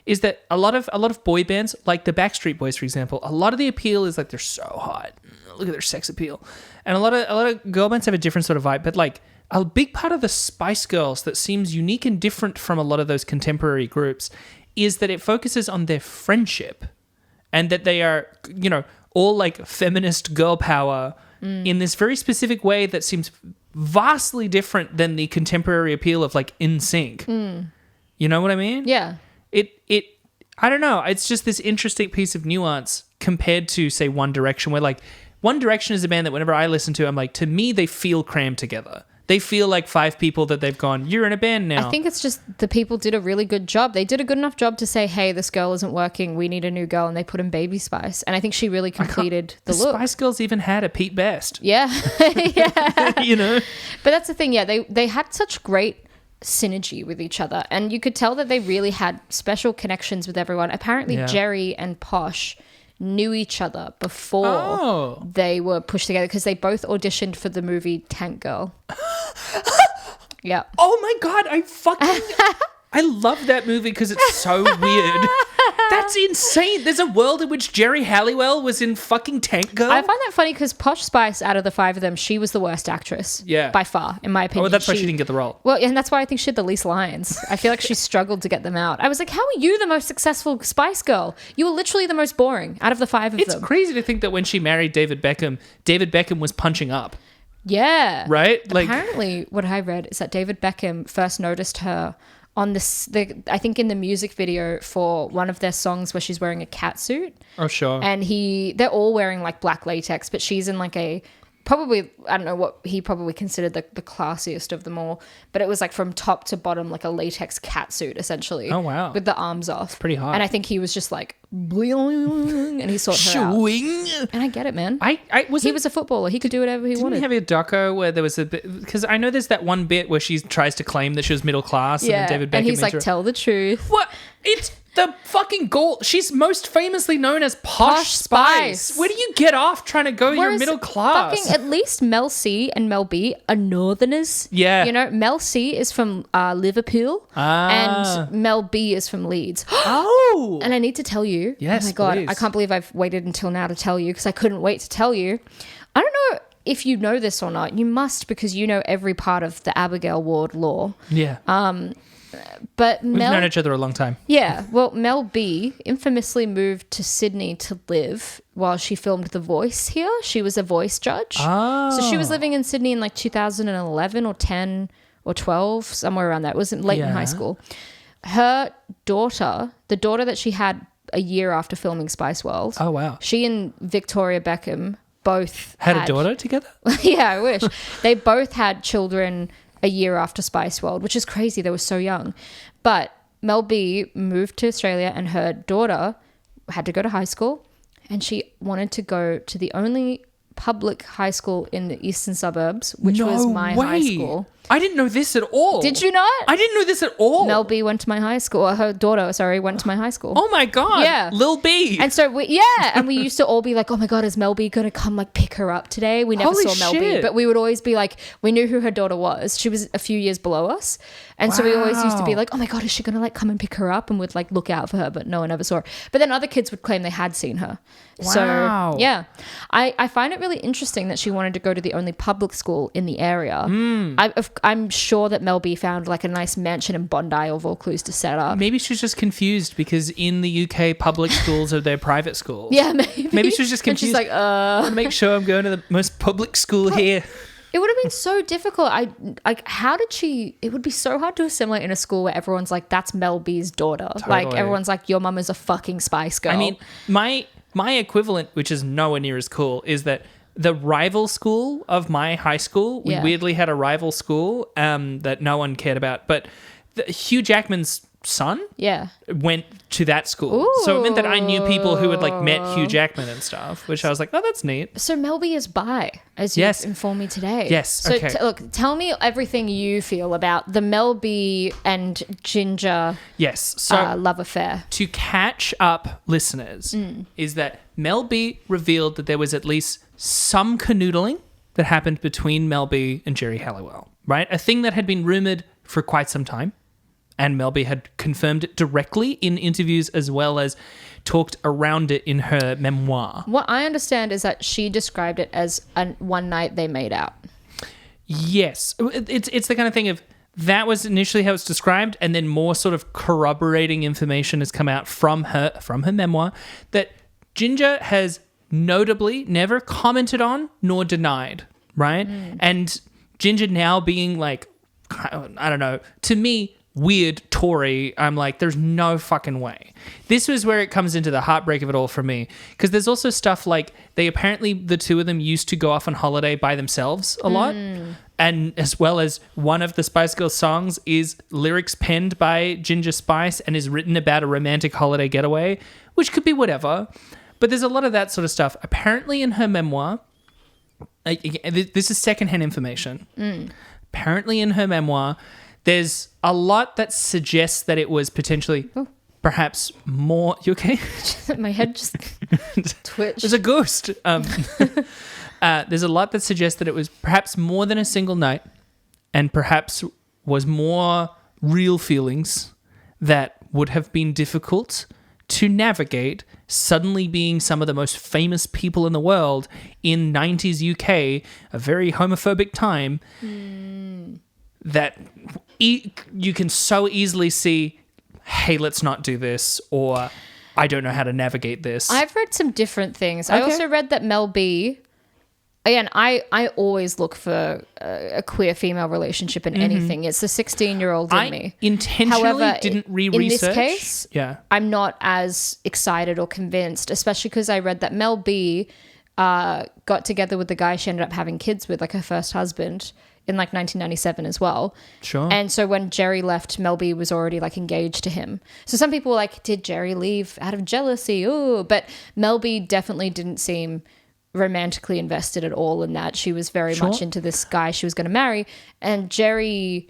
Is that a lot of boy bands, like the Backstreet Boys, for example, a lot of the appeal is like they're so hot. Look at their sex appeal. And a lot of girl bands have a different sort of vibe, but like a big part of the Spice Girls that seems unique and different from a lot of those contemporary groups is that it focuses on their friendship and that they are, all like feminist girl power in this very specific way that seems vastly different than the contemporary appeal of like NSYNC. You know what I mean? Yeah. I don't know. It's just this interesting piece of nuance compared to, say, One Direction, where like One Direction is a band that whenever I listen to, I'm like, to me, they feel crammed together. They feel like 5 people that they've gone, you're in a band now. I think it's just the people did a really good job. They did a good you to say, hey, this girl isn't working. We need a new girl. And they put in Baby Spice. And I think she really completed the look. Spice Girls even had a Pete Best. Yeah. Yeah. But that's the thing. Yeah. They had such great synergy with each other. And you could tell that they really had special connections with everyone. Apparently, Jerry and Posh knew each other before they were pushed together because they both auditioned for the movie Tank Girl. Yeah. Oh my God, I love that movie because it's so weird. That's insane. There's a world in which Jerry Halliwell was in fucking Tank Girl. I find that funny because Posh Spice, out of the 5 of them, she was the worst actress. Yeah. By far, in my opinion. Oh, that's why she didn't get the role. Well, and that's why I think she had the least lines. I feel like she struggled to get them out. I was like, how are you the most successful Spice Girl? You were literally the most boring out of the 5 of them. It's crazy to think that when she married David Beckham was punching up. Yeah. Right? Apparently, what I read is that David Beckham first noticed her on I think in the music video for one of their songs where she's wearing a cat suit. Oh, sure. And they're all wearing like black latex, but she's in like probably, I don't know what he probably considered the classiest of them all, but it was like from top to bottom, like a latex cat suit essentially. Oh, wow. With the arms off. It's pretty hot. And I think he was just like, and he sorted her out. And I get it, man. He was a footballer. He could do whatever he wanted. Didn't he have a doco where there was a bit, because I know there's that one bit where she tries to claim that she was middle class and then David Beckham. And he's like, tell the truth. What? It's the fucking goal. She's most famously known as Posh Spice. Where do you get off trying to go you're middle class? Fucking at least Mel C and Mel B are northerners. Yeah. Mel C is from Liverpool and Mel B is from Leeds. Oh. And I need to tell you. Yes, oh my God, please. I can't believe I've waited until now to tell you because I couldn't wait to tell you. I don't know if you know this or not, you must, because you know every part of the Abigail Ward lore. Yeah. But We've known each other a long time. Yeah. Well, Mel B infamously moved to Sydney to live while she filmed The Voice here. She was a voice judge. Oh. So she was living in Sydney in like 2011 or 10 or 12, somewhere around that. It was late in high school. Her daughter, the daughter that she had a year after filming Spice World. Oh, wow. She and Victoria Beckham both had a daughter together? Yeah, I wish. They both had children a year after Spice World, which is crazy. They were so young. But Mel B moved to Australia and her daughter had to go to high school, and she wanted to go to the only public high school in the eastern suburbs, which was my high school. I didn't know this at all. Did you not? I didn't know this at all. Mel B went to my high school. Or her daughter, sorry, went to my high school. Oh my God. Yeah. Lil B. And so we used to all be like, oh my God, is Mel B going to come like pick her up today? We never Holy saw Mel B, shit. but we would always be like, we knew who her daughter was. She was a few years below us. And so we always used to be like, oh my God, is she going to like come and pick her up? And would like look out for her, but no one ever saw her. But then other kids would claim they had seen her. Wow. So yeah, I find it really interesting that she wanted to go to the only public school in the area. I'm sure that Mel B found like a nice mansion in Bondi or Vaucluse to set up. Maybe she's just confused because in the UK, public schools are their private schools. Yeah, maybe. Maybe she was just confused. And she's like, I want to make sure I'm going to the most public school here. It would have been so difficult. How did she? It would be so hard to assimilate in a school where everyone's like, "That's Mel B's daughter." Totally. Like everyone's like, "Your mum is a fucking Spice Girl." I mean, my equivalent, which is nowhere near as cool, is that the rival school of my high school, we weirdly had a rival school that no one cared about, but Hugh Jackman's son went to that school. Ooh. So it meant that I knew people who had like met Hugh Jackman and stuff, which I was like, oh, that's neat. So Mel B is bi, as you informed me today. Yes. So okay. Look, tell me everything you feel about the Mel B and Ginger love affair. To catch up listeners is that Mel B revealed that there was at least some canoodling that happened between Mel B and Jerry Halliwell, right? A thing that had been rumored for quite some time. And Mel B had confirmed it directly in interviews as well as talked around it in her memoir. What I understand is that she described it as one night they made out. Yes. It's the kind of thing of that was initially how it's described, and then more sort of corroborating information has come out from her memoir that Ginger has notably never commented on nor denied, right? And Ginger now being like, I don't know, to me, weird Tory, I'm like, there's no fucking way. This was where it comes into the heartbreak of it all for me, because there's also stuff like they apparently, the two of them used to go off on holiday by themselves a lot, and as well as one of the Spice Girls songs is lyrics penned by Ginger Spice and is written about a romantic holiday getaway, which could be whatever, but there's a lot of that sort of stuff. Apparently in her memoir, this is secondhand information, apparently in her memoir, there's a lot that suggests that it was potentially perhaps more... You okay? My head just twitched. There's a ghost. There's a lot that suggests that it was perhaps more than a single night and perhaps was more real feelings that would have been difficult to navigate suddenly being some of the most famous people in the world in 90s UK, a very homophobic time, that... you can so easily see, hey, let's not do this, or I don't know how to navigate this. I've read some different things. Okay. I also read that Mel B, again, I always look for a queer female relationship in anything. It's the 16-year-old in me. I intentionally didn't re-research. In this case, I'm not as excited or convinced, especially because I read that Mel B got together with the guy she ended up having kids with, like her first husband, in like 1997 as well. Sure. And so when Jerry left, Mel B was already like engaged to him. So some people were like, did Jerry leave out of jealousy? Ooh. But Mel B definitely didn't seem romantically invested at all in that. She was very much into this guy she was going to marry. And Jerry,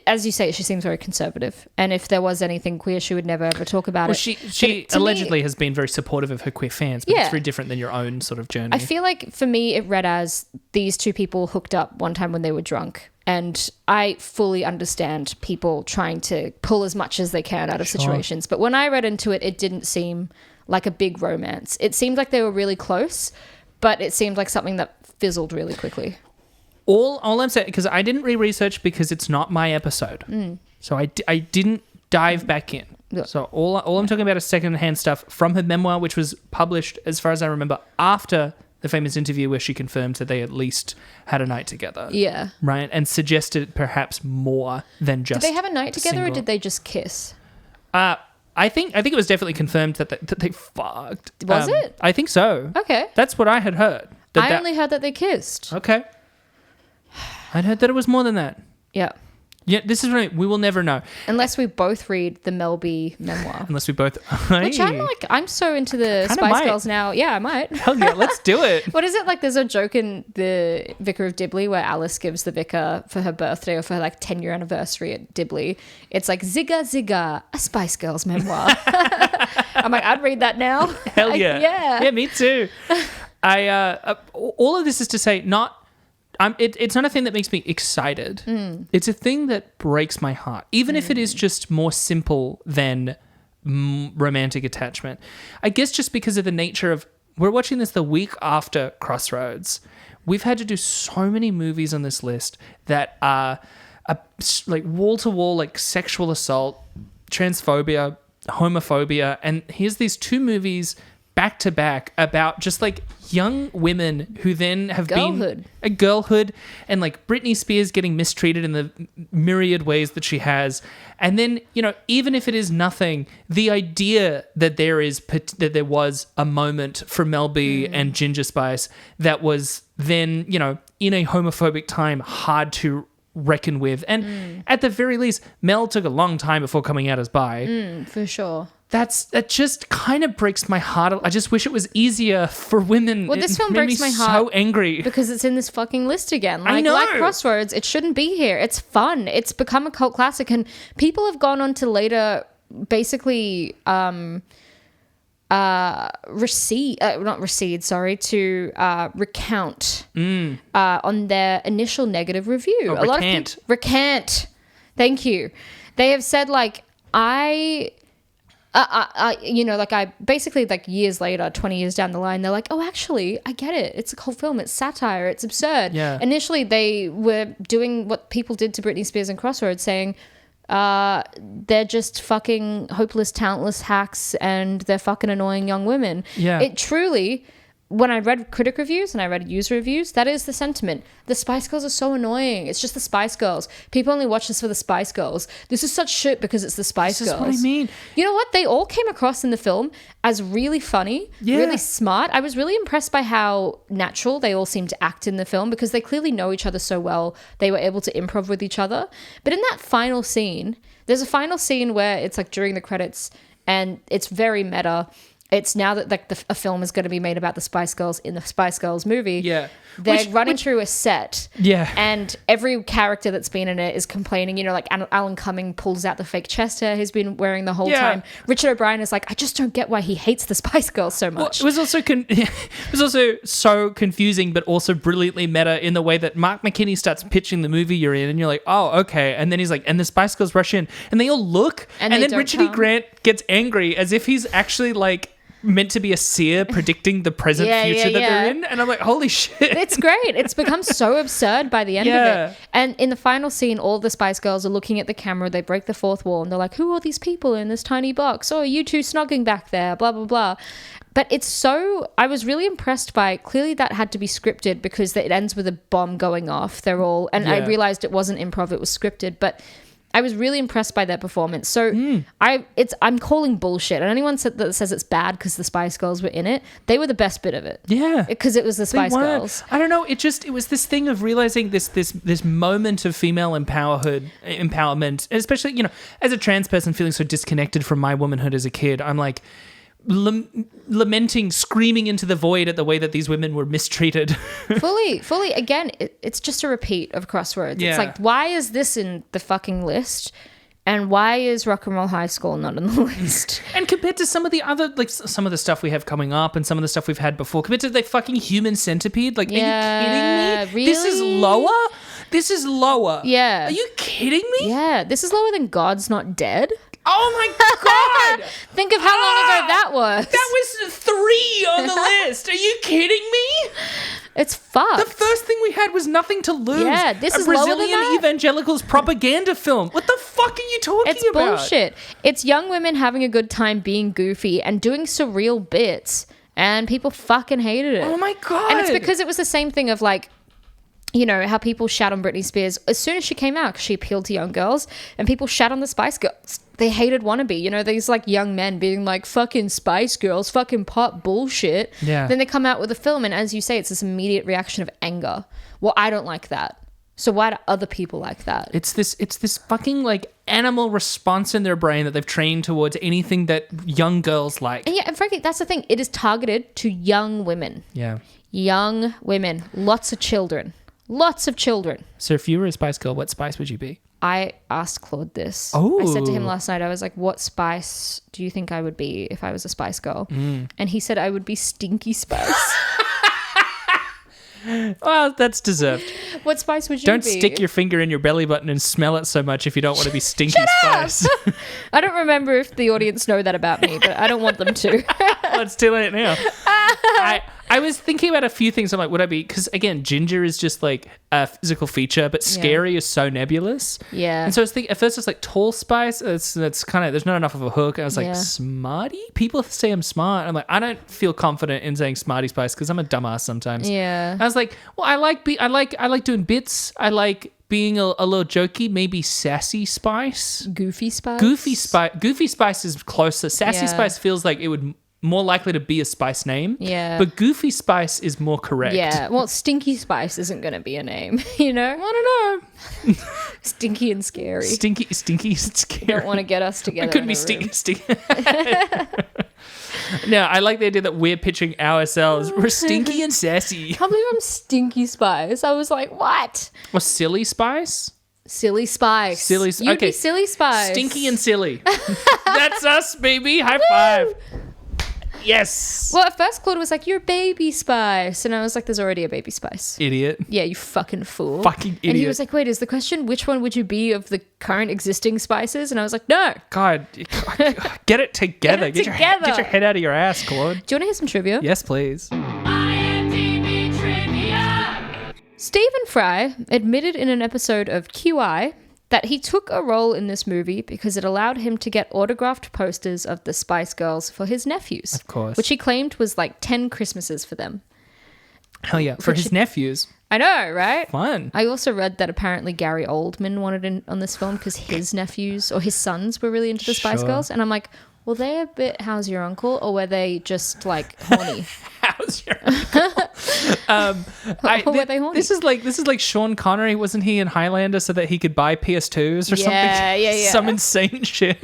as you say, she seems very conservative. And if there was anything queer, she would never ever talk about it. She allegedly has been very supportive of her queer fans, but it's very different than your own sort of journey. I feel like for me, it read as these two people hooked up one time when they were drunk. And I fully understand people trying to pull as much as they can out of situations. But when I read into it, it didn't seem like a big romance. It seemed like they were really close, but it seemed like something that fizzled really quickly. All I'm saying, because I didn't research because it's not my episode. So I didn't dive back in. Yeah. So all I'm talking about is secondhand stuff from her memoir, which was published, as far as I remember, after the famous interview where she confirmed that they at least had a night together. Yeah. Right? And suggested perhaps more than just... Did they have a night together or did they just kiss? I think it was definitely confirmed that they fucked. Was it? I think so. Okay. That's what I had heard. I only heard that they kissed. Okay. I'd heard that it was more than that. Yeah. Yeah, this is right. We will never know. Unless we both read the Mel B memoir. Unless we both... Which I'm so into the Spice Girls now. Yeah, I might. Hell yeah, let's do it. What is it? Like there's a joke in the Vicar of Dibley where Alice gives the vicar for her birthday or for her like 10-year anniversary at Dibley. It's like, Zigga Zigga, a Spice Girls memoir. I'm like, I'd read that now. Hell yeah. Yeah. Yeah, me too. All of this is to say, it's not a thing that makes me excited. It's a thing that breaks my heart, even if it is just more simple than romantic attachment. I guess just because of the nature of, we're watching this the week after Crossroads. We've had to do so many movies on this list that are like wall-to-wall, like sexual assault, transphobia, homophobia, and here's these two movies back to back about just like young women who then have been a girlhood, and like Britney Spears getting mistreated in the myriad ways that she has. And then, even if it is nothing, the idea that there was a moment for Mel B and Ginger Spice that was then, in a homophobic time, hard to reckon with. And at the very least, Mel took a long time before coming out as bi. For sure. That just kind of breaks my heart. I just wish it was easier for women. Well, this film breaks my heart so angry because it's in this fucking list again. I know. Like Crossroads, it shouldn't be here. It's fun. It's become a cult classic, and people have gone on to later basically recount on their initial negative review. A lot of people recant. Thank you. They have said like I basically like years later, 20 years down the line, they're like, oh, actually, I get it. It's a cult film. It's satire. It's absurd. Yeah. Initially, they were doing what people did to Britney Spears and Crossroads, saying they're just fucking hopeless, talentless hacks and they're fucking annoying young women. Yeah. It truly... When I read critic reviews and I read user reviews, that is the sentiment. The Spice Girls are so annoying. It's just the Spice Girls. People only watch this for the Spice Girls. This is such shit because it's the Spice Girls. This is what I mean. You know what? They all came across in the film as really funny, really smart. I was really impressed by how natural they all seemed to act in the film because they clearly know each other so well. They were able to improv with each other. But in that final scene, there's a final scene where it's like during the credits and it's very meta. It's now that like a film is going to be made about the Spice Girls in the Spice Girls movie. Yeah. They're running through a set. Yeah. And every character that's been in it is complaining. Like Alan Cumming pulls out the fake chest hair he's been wearing the whole time. Richard O'Brien is like, I just don't get why he hates the Spice Girls so much. Well, it was also so confusing, but also brilliantly meta in the way that Mark McKinney starts pitching the movie you're in, and you're like, oh, okay. And then he's like, and the Spice Girls rush in, and they all look, and then Richard E. Grant gets angry as if he's actually like meant to be a seer predicting the present future that they're in, and I'm like, holy shit. It's great. It's become so absurd by the end of it. And in the final scene, all the Spice Girls are looking at the camera, they break the fourth wall, and they're like, who are these people in this tiny box? Oh, you two snogging back there, blah blah blah. But I was really impressed by, clearly that had to be scripted because it ends with a bomb going off. They're all, and I realized it wasn't improv, it was scripted, but I was really impressed by their performance. So I'm calling bullshit. And anyone that says it's bad because the Spice Girls were in it, they were the best bit of it. Yeah. Because it was the Spice Girls. I don't know. It was this thing of realizing this moment of female empowerment, especially, as a trans person feeling so disconnected from my womanhood as a kid. I'm like, lamenting, screaming into the void at the way that these women were mistreated. fully. Again, it's just a repeat of Crossroads. Yeah. It's like, why is this in the fucking list? And why is Rock and Roll High School not on the list? And compared to some of the other, like some of the stuff we have coming up and some of the stuff we've had before, compared to the fucking Human Centipede, like, are you kidding me? Really? This is lower. Yeah. Are you kidding me? Yeah. This is lower than God's Not Dead. Oh my God! Think of how long ago that was. That was 3 on the list. Are you kidding me? It's fucked. The first thing we had was Nothing to Lose. Yeah, this is Brazilian lower than that? evangelicals propaganda film. What the fuck are you talking It's about? bullshit. It's young women having a good time being goofy and doing surreal bits, and people fucking hated it. Oh my God. And it's because it was the same thing of like, you know, how people shat on Britney Spears as soon as she came out because she appealed to young girls, and people shat on the Spice Girls. They hated Wannabe. You know, these like young men being like, fucking Spice Girls, fucking pop bullshit. Yeah. Then they come out with a film, and as you say, it's this immediate reaction of anger. Well, I don't like that. So why do other people like that? It's this fucking like animal response in their brain that they've trained towards anything that young girls like. And yeah, and frankly, that's the thing. It is targeted to young women. Yeah. Young women. Lots of children. Lots of children. So if you were a Spice Girl, what spice would you be? I asked Claude this. Oh. I said to him last night, I was like, what spice do you think I would be if I was a Spice Girl? And he said I would be Stinky Spice. Well, that's deserved. What spice would you Don't be? stick your finger in your belly button and smell it so much if you don't want to be Stinky Spice. I don't remember if the audience know that about me, but I don't want them to. Well, it's too late now. I was thinking about a few things. I'm like, would I be? Because again, ginger is just like a physical feature, but scary is so nebulous. Yeah. And so I was thinking, at first it's like tall spice. That's kind of, there's not enough of a hook. I was like, smarty? People say I'm smart. I'm like, I don't feel confident in saying smarty spice because I'm a dumbass sometimes. Yeah. I was like, well, I like doing bits. I like being a little jokey, maybe sassy spice. Goofy Spice? Goofy spice is closer. Sassy spice feels like it would more likely to be a spice name. Yeah. But Goofy Spice is more correct. Yeah. Well, Stinky Spice isn't going to be a name, you know? I don't know. Stinky and scary. Stinky and scary. Don't want to get us together. We couldn't be stinky. No, I like the idea that we're pitching ourselves. We're stinky and sassy. I can't believe I'm Stinky Spice. I was like, what? Or Silly Spice? Silly Spice. You'd be Silly Spice. Stinky and silly. That's us, baby. High five. Yes. Well, at first Claude was like, you're Baby Spice. And I was like, there's already a Baby Spice. Idiot. Yeah, you fucking fool. Fucking idiot. And he was like, wait, is the question, which one would you be of the current existing spices? And I was like, no. God, get it together. Get your head out of your ass, Claude. Do you want to hear some trivia? Yes, please. IMDb Trivia. Stephen Fry admitted in an episode of QI that he took a role in this movie because it allowed him to get autographed posters of the Spice Girls for his nephews. Of course. Which he claimed was like 10 Christmases for them. Hell yeah. For his nephews. I know, right? Fun. I also read that apparently Gary Oldman wanted in on this film because his nephews or his sons were really into the Spice Girls. And I'm like, were they a bit How's Your Uncle, or were they just like horny? How's your uncle? Were they horny? This is like Sean Connery, wasn't he in Highlander so that he could buy PS2s or something? Yeah. Some insane shit.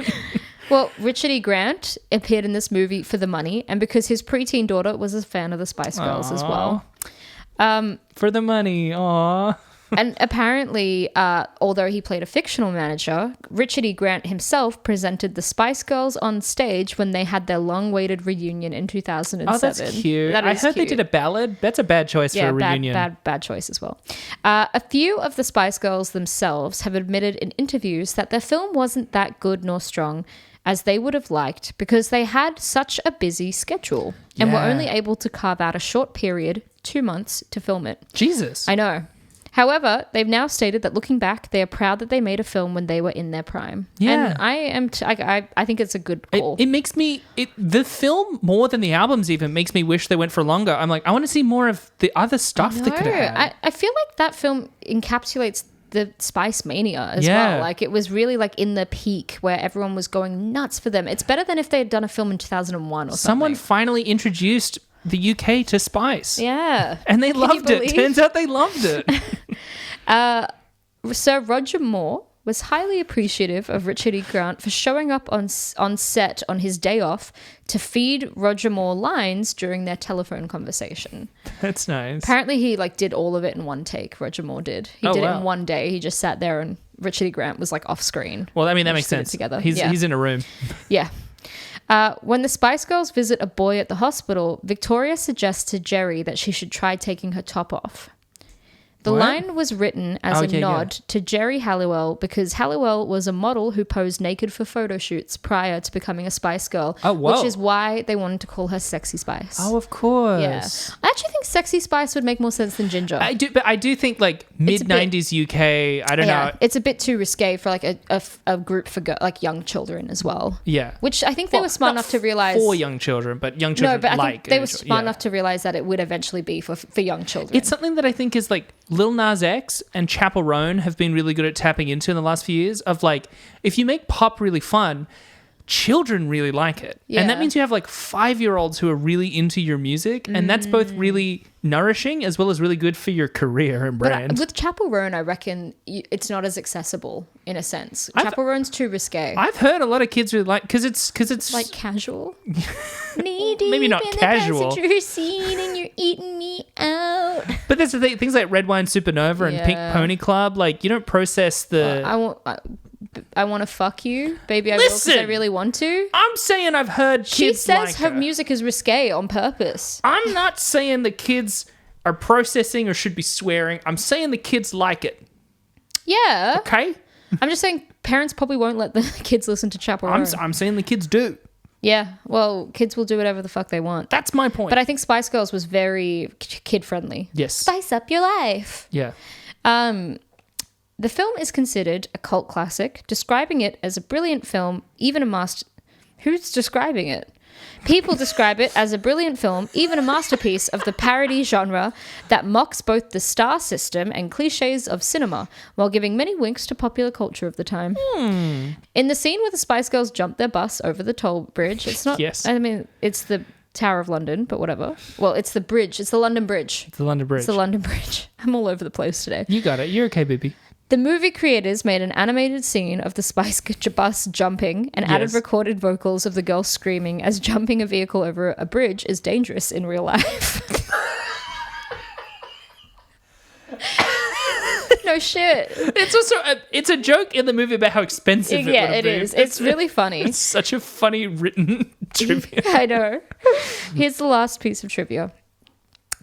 Well, Richard E. Grant appeared in this movie for the money and because his preteen daughter was a fan of the Spice Girls as well. For the money, aw. And apparently, although he played a fictional manager, Richard E. Grant himself presented the Spice Girls on stage when they had their long-awaited reunion in 2007. Oh, that's cute. I heard they did a ballad. That's a bad choice for a reunion. Bad choice as well. A few of the Spice Girls themselves have admitted in interviews that their film wasn't that good nor strong as they would have liked because they had such a busy schedule and were only able to carve out a short period, 2 months, to film it. Jesus. I know. However, they've now stated that looking back, they are proud that they made a film when they were in their prime. Yeah. And I think it's a good call. It makes me, the film more than the albums even makes me wish they went for longer. I'm like, I want to see more of the other stuff they could have had. I feel like that film encapsulates the Spice Mania as well. Like it was really like in the peak where everyone was going nuts for them. It's better than if they had done a film in 2001 or something. Someone finally introduced the UK to Spice. Yeah. And they loved it. Turns out they loved it. Sir Roger Moore was highly appreciative of Richard E. Grant for showing up on set on his day off to feed Roger Moore lines during their telephone conversation. That's nice. Apparently he like did all of it in one take. Roger Moore did. He did it in one day. He just sat there and Richard E. Grant was like off screen. Well, I mean, that makes sense. Together. He's in a room. Yeah. When the Spice Girls visit a boy at the hospital, Victoria suggests to Jerry that she should try taking her top off. The What? line was written as a nod to Jerry Halliwell because Halliwell was a model who posed naked for photo shoots prior to becoming a Spice Girl. Oh, whoa. Which is why they wanted to call her Sexy Spice. Oh, of course. Yeah. I actually think Sexy Spice would make more sense than Ginger. I do think like mid-90s UK, I don't know. It's a bit too risque for like a group for like young children as well. Yeah. Which I think they were smart enough to realize. For young children, but young children I think they were smart enough to realize that it would eventually be for young children. It's something that I think is like Lil Nas X and Chappell Roan have been really good at tapping into in the last few years of like, if you make pop really fun, children really like it. Yeah. And that means you have like 5-year-olds who are really into your music. And that's both really nourishing as well as really good for your career and brand. But with Chappell Roan, I reckon it's not as accessible in a sense. Chappell Roan's too risque. I've heard a lot of kids really like, because it's like casual. Knee deep maybe not in casual. The passenger seat and you're eating me out. But that's the thing, things like Red Wine Supernova and Pink Pony Club, like you don't process the... I want to fuck you, baby. I will because I really want to. I'm saying I've heard kids She says like her music is risque on purpose. I'm not saying the kids are processing or should be swearing. I'm saying the kids like it. Yeah. Okay? I'm just saying parents probably won't let the kids listen to Chappell Roan. I'm saying the kids do. Yeah. Well, kids will do whatever the fuck they want. That's my point. But I think Spice Girls was very kid-friendly. Yes. Spice up your life. Yeah. The film is considered a cult classic, describing it as a brilliant film, even a master... Who's describing it? People describe it as a brilliant film, even a masterpiece of the parody genre that mocks both the star system and cliches of cinema, while giving many winks to popular culture of the time. In the scene where the Spice Girls jump their bus over the toll bridge, it's not... Yes. I mean, it's the Tower of London, but whatever. Well, it's the bridge. It's the London Bridge. It's the London Bridge. It's the London Bridge. I'm all over the place today. You got it. You're okay, baby. The movie creators made an animated scene of the Spice bus jumping and added recorded vocals of the girl screaming as jumping a vehicle over a bridge is dangerous in real life. No shit. It's also it's a joke in the movie about how expensive it would have been. Is. It's really funny. It's such a funny written trivia. I know. Here's the last piece of trivia.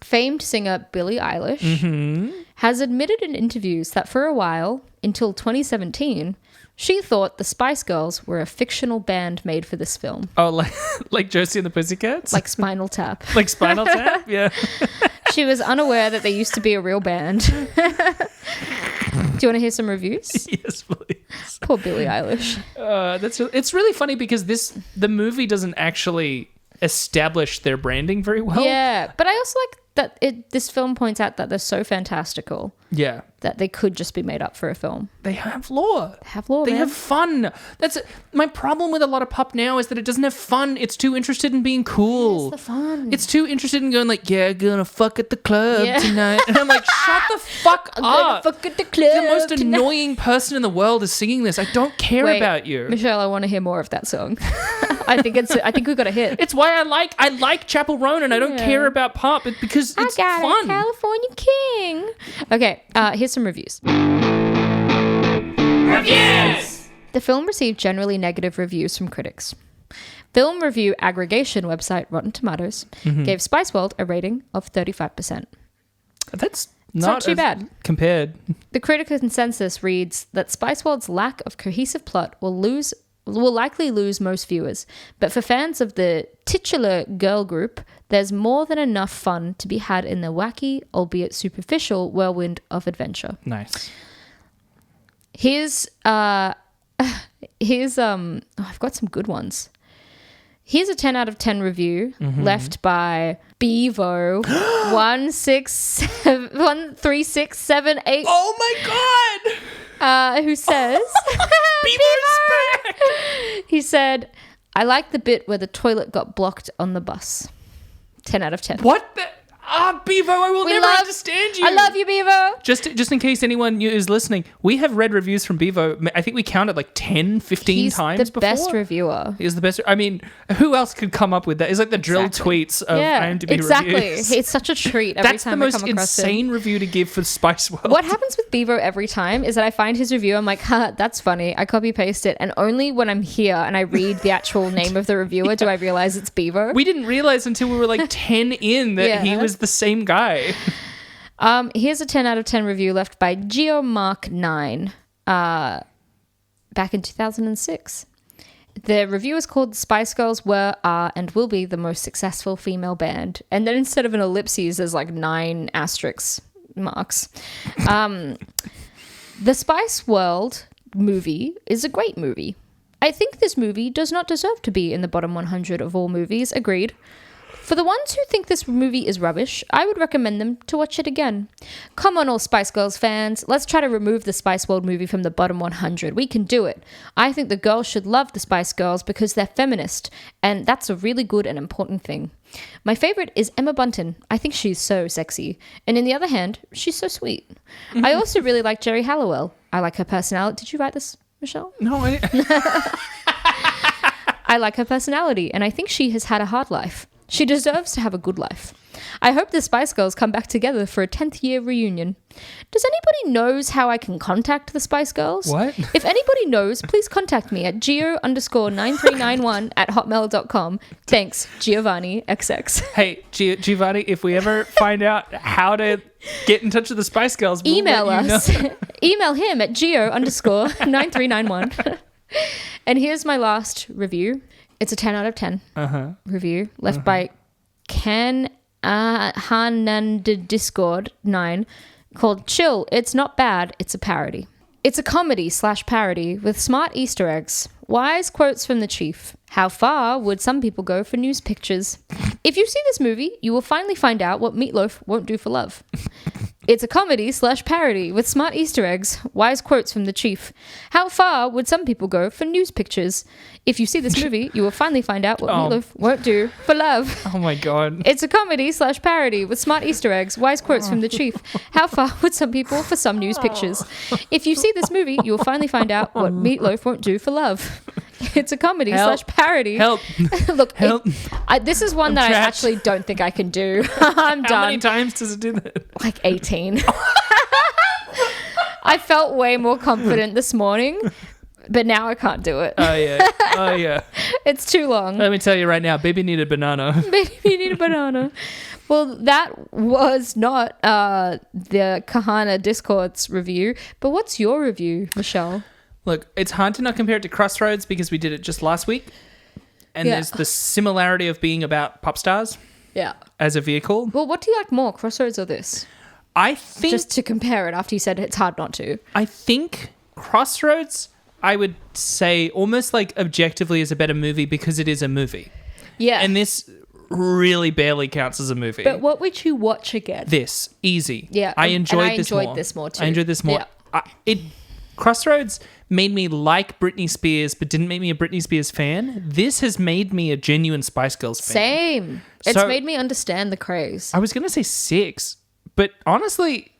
Famed singer Billie Eilish has admitted in interviews that for a while, until 2017, she thought the Spice Girls were a fictional band made for this film. Oh, like Josie and the Pussycats? Like Spinal Tap. Like Spinal Tap? Yeah. She was unaware that they used to be a real band. Do you want to hear some reviews? Yes, please. Poor Billie Eilish. It's really funny because the movie doesn't actually establish their branding very well. Yeah, but I also like that this film points out that they're so fantastical. Yeah. That they could just be made up for a film. They have lore. They have fun. That's my problem with a lot of pop now is that it doesn't have fun. It's too interested in being cool. Where's the fun? It's too interested in going like, yeah, gonna fuck at the club tonight. And I'm like, shut the fuck up. Gonna fuck at the club. The most annoying person in the world is singing this. I don't care about you. Michelle, I want to hear more of that song. I think we got a hit. It's why I like Chappell Roan and I don't care about pop because it's fun. A California king. Okay, here's some reviews. Reviews! The film received generally negative reviews from critics. Film review aggregation website Rotten Tomatoes gave Spice World a rating of 35%. That's not too bad. Compared. The critical consensus reads that Spice World's lack of cohesive plot will likely lose most viewers, but for fans of the titular girl group, there's more than enough fun to be had in the wacky, albeit superficial, whirlwind of adventure. Nice. Here's I've got some good ones. Here's a 10 out of 10 review left by Bevo 13678. Oh my god! Who says Bevo's back! He said, I like the bit where the toilet got blocked on the bus. 10 out of 10. What the? Bevo, I will never understand you. I love you, Bevo. Just in case anyone is listening, we have read reviews from Bevo. I think we counted like 10, 15 times before. He's the best reviewer. He's the best. I mean, who else could come up with that? It's like the drill tweets of IMDb reviews. It's such a treat every That's time the I come most across insane review to give for Spice World. What happens with Bevo every time is that I find his review, I'm like, that's funny. I copy paste it. And only when I'm here and I read the actual name of the reviewer do I realize it's Bevo. We didn't realize until we were like 10 in that he was the same guy. Here's a 10 out of 10 review left by GeoMark9 back in 2006. The review is called Spice Girls Were, Are, and Will Be the Most Successful Female Band. And then instead of an ellipses, there's like 9 asterisk marks. The Spice World movie is a great movie. I think this movie does not deserve to be in the bottom 100 of all movies. Agreed. For the ones who think this movie is rubbish, I would recommend them to watch it again. Come on, all Spice Girls fans. Let's try to remove the Spice World movie from the bottom 100. We can do it. I think the girls should love the Spice Girls because they're feminist, and that's a really good and important thing. My favorite is Emma Bunton. I think she's so sexy. And in the other hand, she's so sweet. I also really like Jerry Halliwell. I like her personality. Did you write this, Michelle? No, I like her personality, and I think she has had a hard life. She deserves to have a good life. I hope the Spice Girls come back together for a 10th year reunion. Does anybody knows how I can contact the Spice Girls? What? If anybody knows, please contact me at geo_9391@hotmail.com. Thanks, Giovanni XX. Hey, Giovanni, if we ever find out how to get in touch with the Spice Girls, we'll Email let us. you know. Email him at geo_9391. And here's my last review. It's a 10 out of 10 review left by Can Hanand Discord 9 called Chill. It's not bad. It's a parody. It's a comedy/parody with smart Easter eggs, wise quotes from the chief. How far would some people go for news pictures? If you see this movie, you will finally find out what Meatloaf won't do for love. It's a comedy/parody with smart Easter eggs, wise quotes from the chief. How far would some people go for news pictures? If you see this movie, you will finally find out what Meatloaf won't do for love. Oh my God. It's a comedy/parody with smart Easter eggs, wise quotes from the chief. How far would some people for some news pictures? If you see this movie, you will finally find out what Meatloaf won't do for love. It's a comedy/parody. Help. Look, Help. This is one that trapped. I actually don't think I can do. I'm done. How many times does it do that? Like 18. I felt way more confident this morning, but now I can't do it. Oh, yeah. Oh, yeah. It's too long. Let me tell you right now, baby need a banana. Baby, you need a banana. Well, that was not the Kahana Discord's review, but what's your review, Michelle? Look, it's hard to not compare it to Crossroads because we did it just last week. And there's the similarity of being about pop stars as a vehicle. Well, what do you like more, Crossroads or this? I think... Just to compare it after you said it's hard not to. I think Crossroads, I would say almost like objectively is a better movie because it is a movie. Yeah. And this really barely counts as a movie. But what would you watch again? This. Easy. Yeah. I enjoyed this more too. I enjoyed this more. Yeah. Crossroads made me like Britney Spears, but didn't make me a Britney Spears fan. This has made me a genuine Spice Girls fan. Same. It's made me understand the craze. I was going to say 6, but honestly,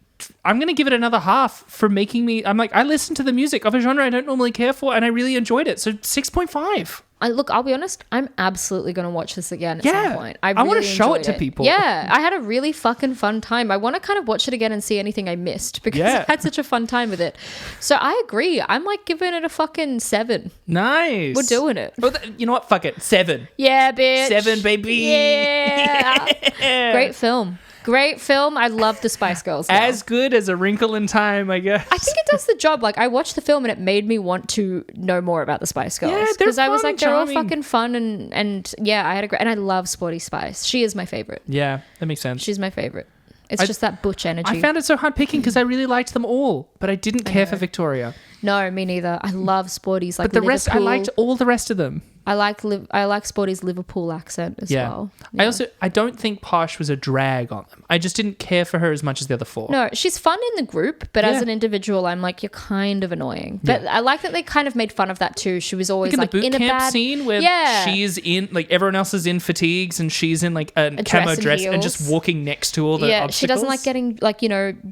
I'm going to give it another half for making me... I'm like, I listen to the music of a genre I don't normally care for, and I really enjoyed it. So 6.5. Look, I'll be honest, I'm absolutely going to watch this again at some point. I want to show it to people. Yeah, I had a really fucking fun time. I want to kind of watch it again and see anything I missed because I had such a fun time with it. So I agree. I'm like giving it a fucking 7. Nice. We're doing it. Well, you know what? Fuck it. 7. Yeah, bitch. 7, baby. Yeah. Great film. Great film. I love the Spice Girls now. As good as A Wrinkle in Time, I guess. I think it does the job. Like, I watched the film and it made me want to know more about the Spice Girls. Yeah, because I was fun like, they're all charming. fucking fun and yeah, I had a great... And I love Sporty Spice. She is my favorite. Yeah, that makes sense. She's my favorite. It's just that butch energy. I found it so hard picking because I really liked them all, but I didn't care for Victoria. No, me neither. I love Sporty's like But the rest, I Liverpool. liked all the rest of them. I like Sporty's Liverpool accent as well. Yeah. I don't think Posh was a drag on them. I just didn't care for her as much as the other 4. No, she's fun in the group, but as an individual, I'm like, you're kind of annoying. But I like that they kind of made fun of that too. She was always like in the boot in a camp bad scene where she's in, like everyone else is in fatigues and she's in like a camo dress and just walking next to all the obstacles. She doesn't like getting like,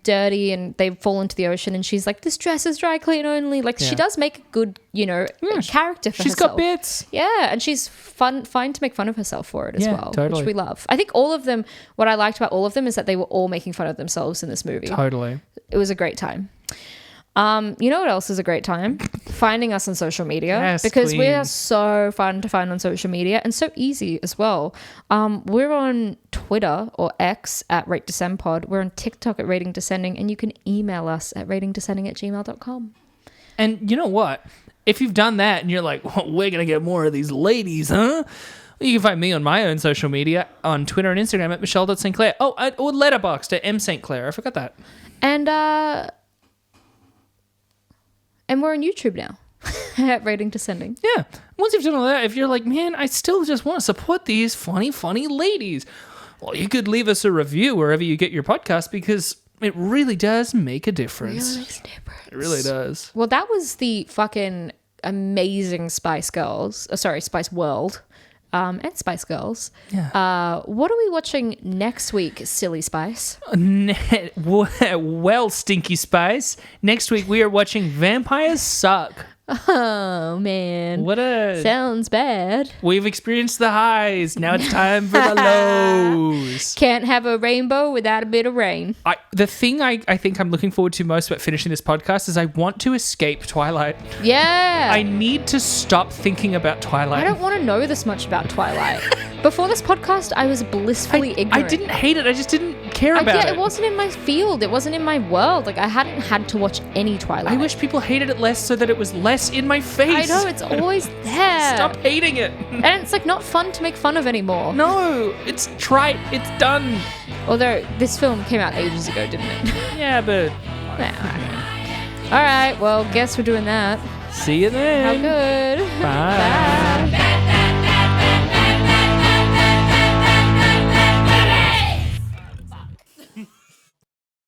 dirty and they fall into the ocean and she's like, this dress is dry clean only. Like she does make a good, character for herself. She's got bits. Yeah, and she's fine to make fun of herself for it as well, totally. which we love. I think all of them, what I liked about all of them is that they were all making fun of themselves in this movie. Totally. It was a great time. You know what else is a great time? Finding us on social media. Yes, because we are queen. so fun to find on social media and so easy as well. We're on Twitter or X at RateDescendPod. We're on TikTok at Rating Descending, and you can email us at ratingdescending@gmail.com. And you know what? If you've done that and you're like, well, we're going to get more of these ladies, huh? You can find me on my own social media on Twitter and Instagram at Michelle.St. Oh, or Letterboxd at M. St. Clair. I forgot that. And we're on YouTube now at Rating Descending. Yeah. Once you've done all that, if you're like, man, I still just want to support these funny ladies, well, you could leave us a review wherever you get your podcast because it really does make a difference. It really does. Well, that was the fucking amazing Spice Girls. Spice World. And Spice Girls. Yeah. What are we watching next week, Silly Spice? Well, Stinky Spice. Next week we are watching Vampires Suck. Oh, man. Sounds bad. We've experienced the highs. Now it's time for the lows. Can't have a rainbow without a bit of rain. The thing I think I'm looking forward to most about finishing this podcast is I want to escape Twilight. Yeah. I need to stop thinking about Twilight. I don't want to know this much about Twilight. Before this podcast, I was blissfully ignorant. I didn't hate it. I just didn't care about it. Yeah, it wasn't in my field. It wasn't in my world. Like, I hadn't had to watch any Twilight. I wish people hated it less so that it was less in my face. I know, it's always there. Stop hating it. And it's like not fun to make fun of anymore. No, it's trite. It's done. Although this film came out ages ago, didn't it? Yeah, but... All right, well, guess we're doing that. See you then. How good. Bye. Bye.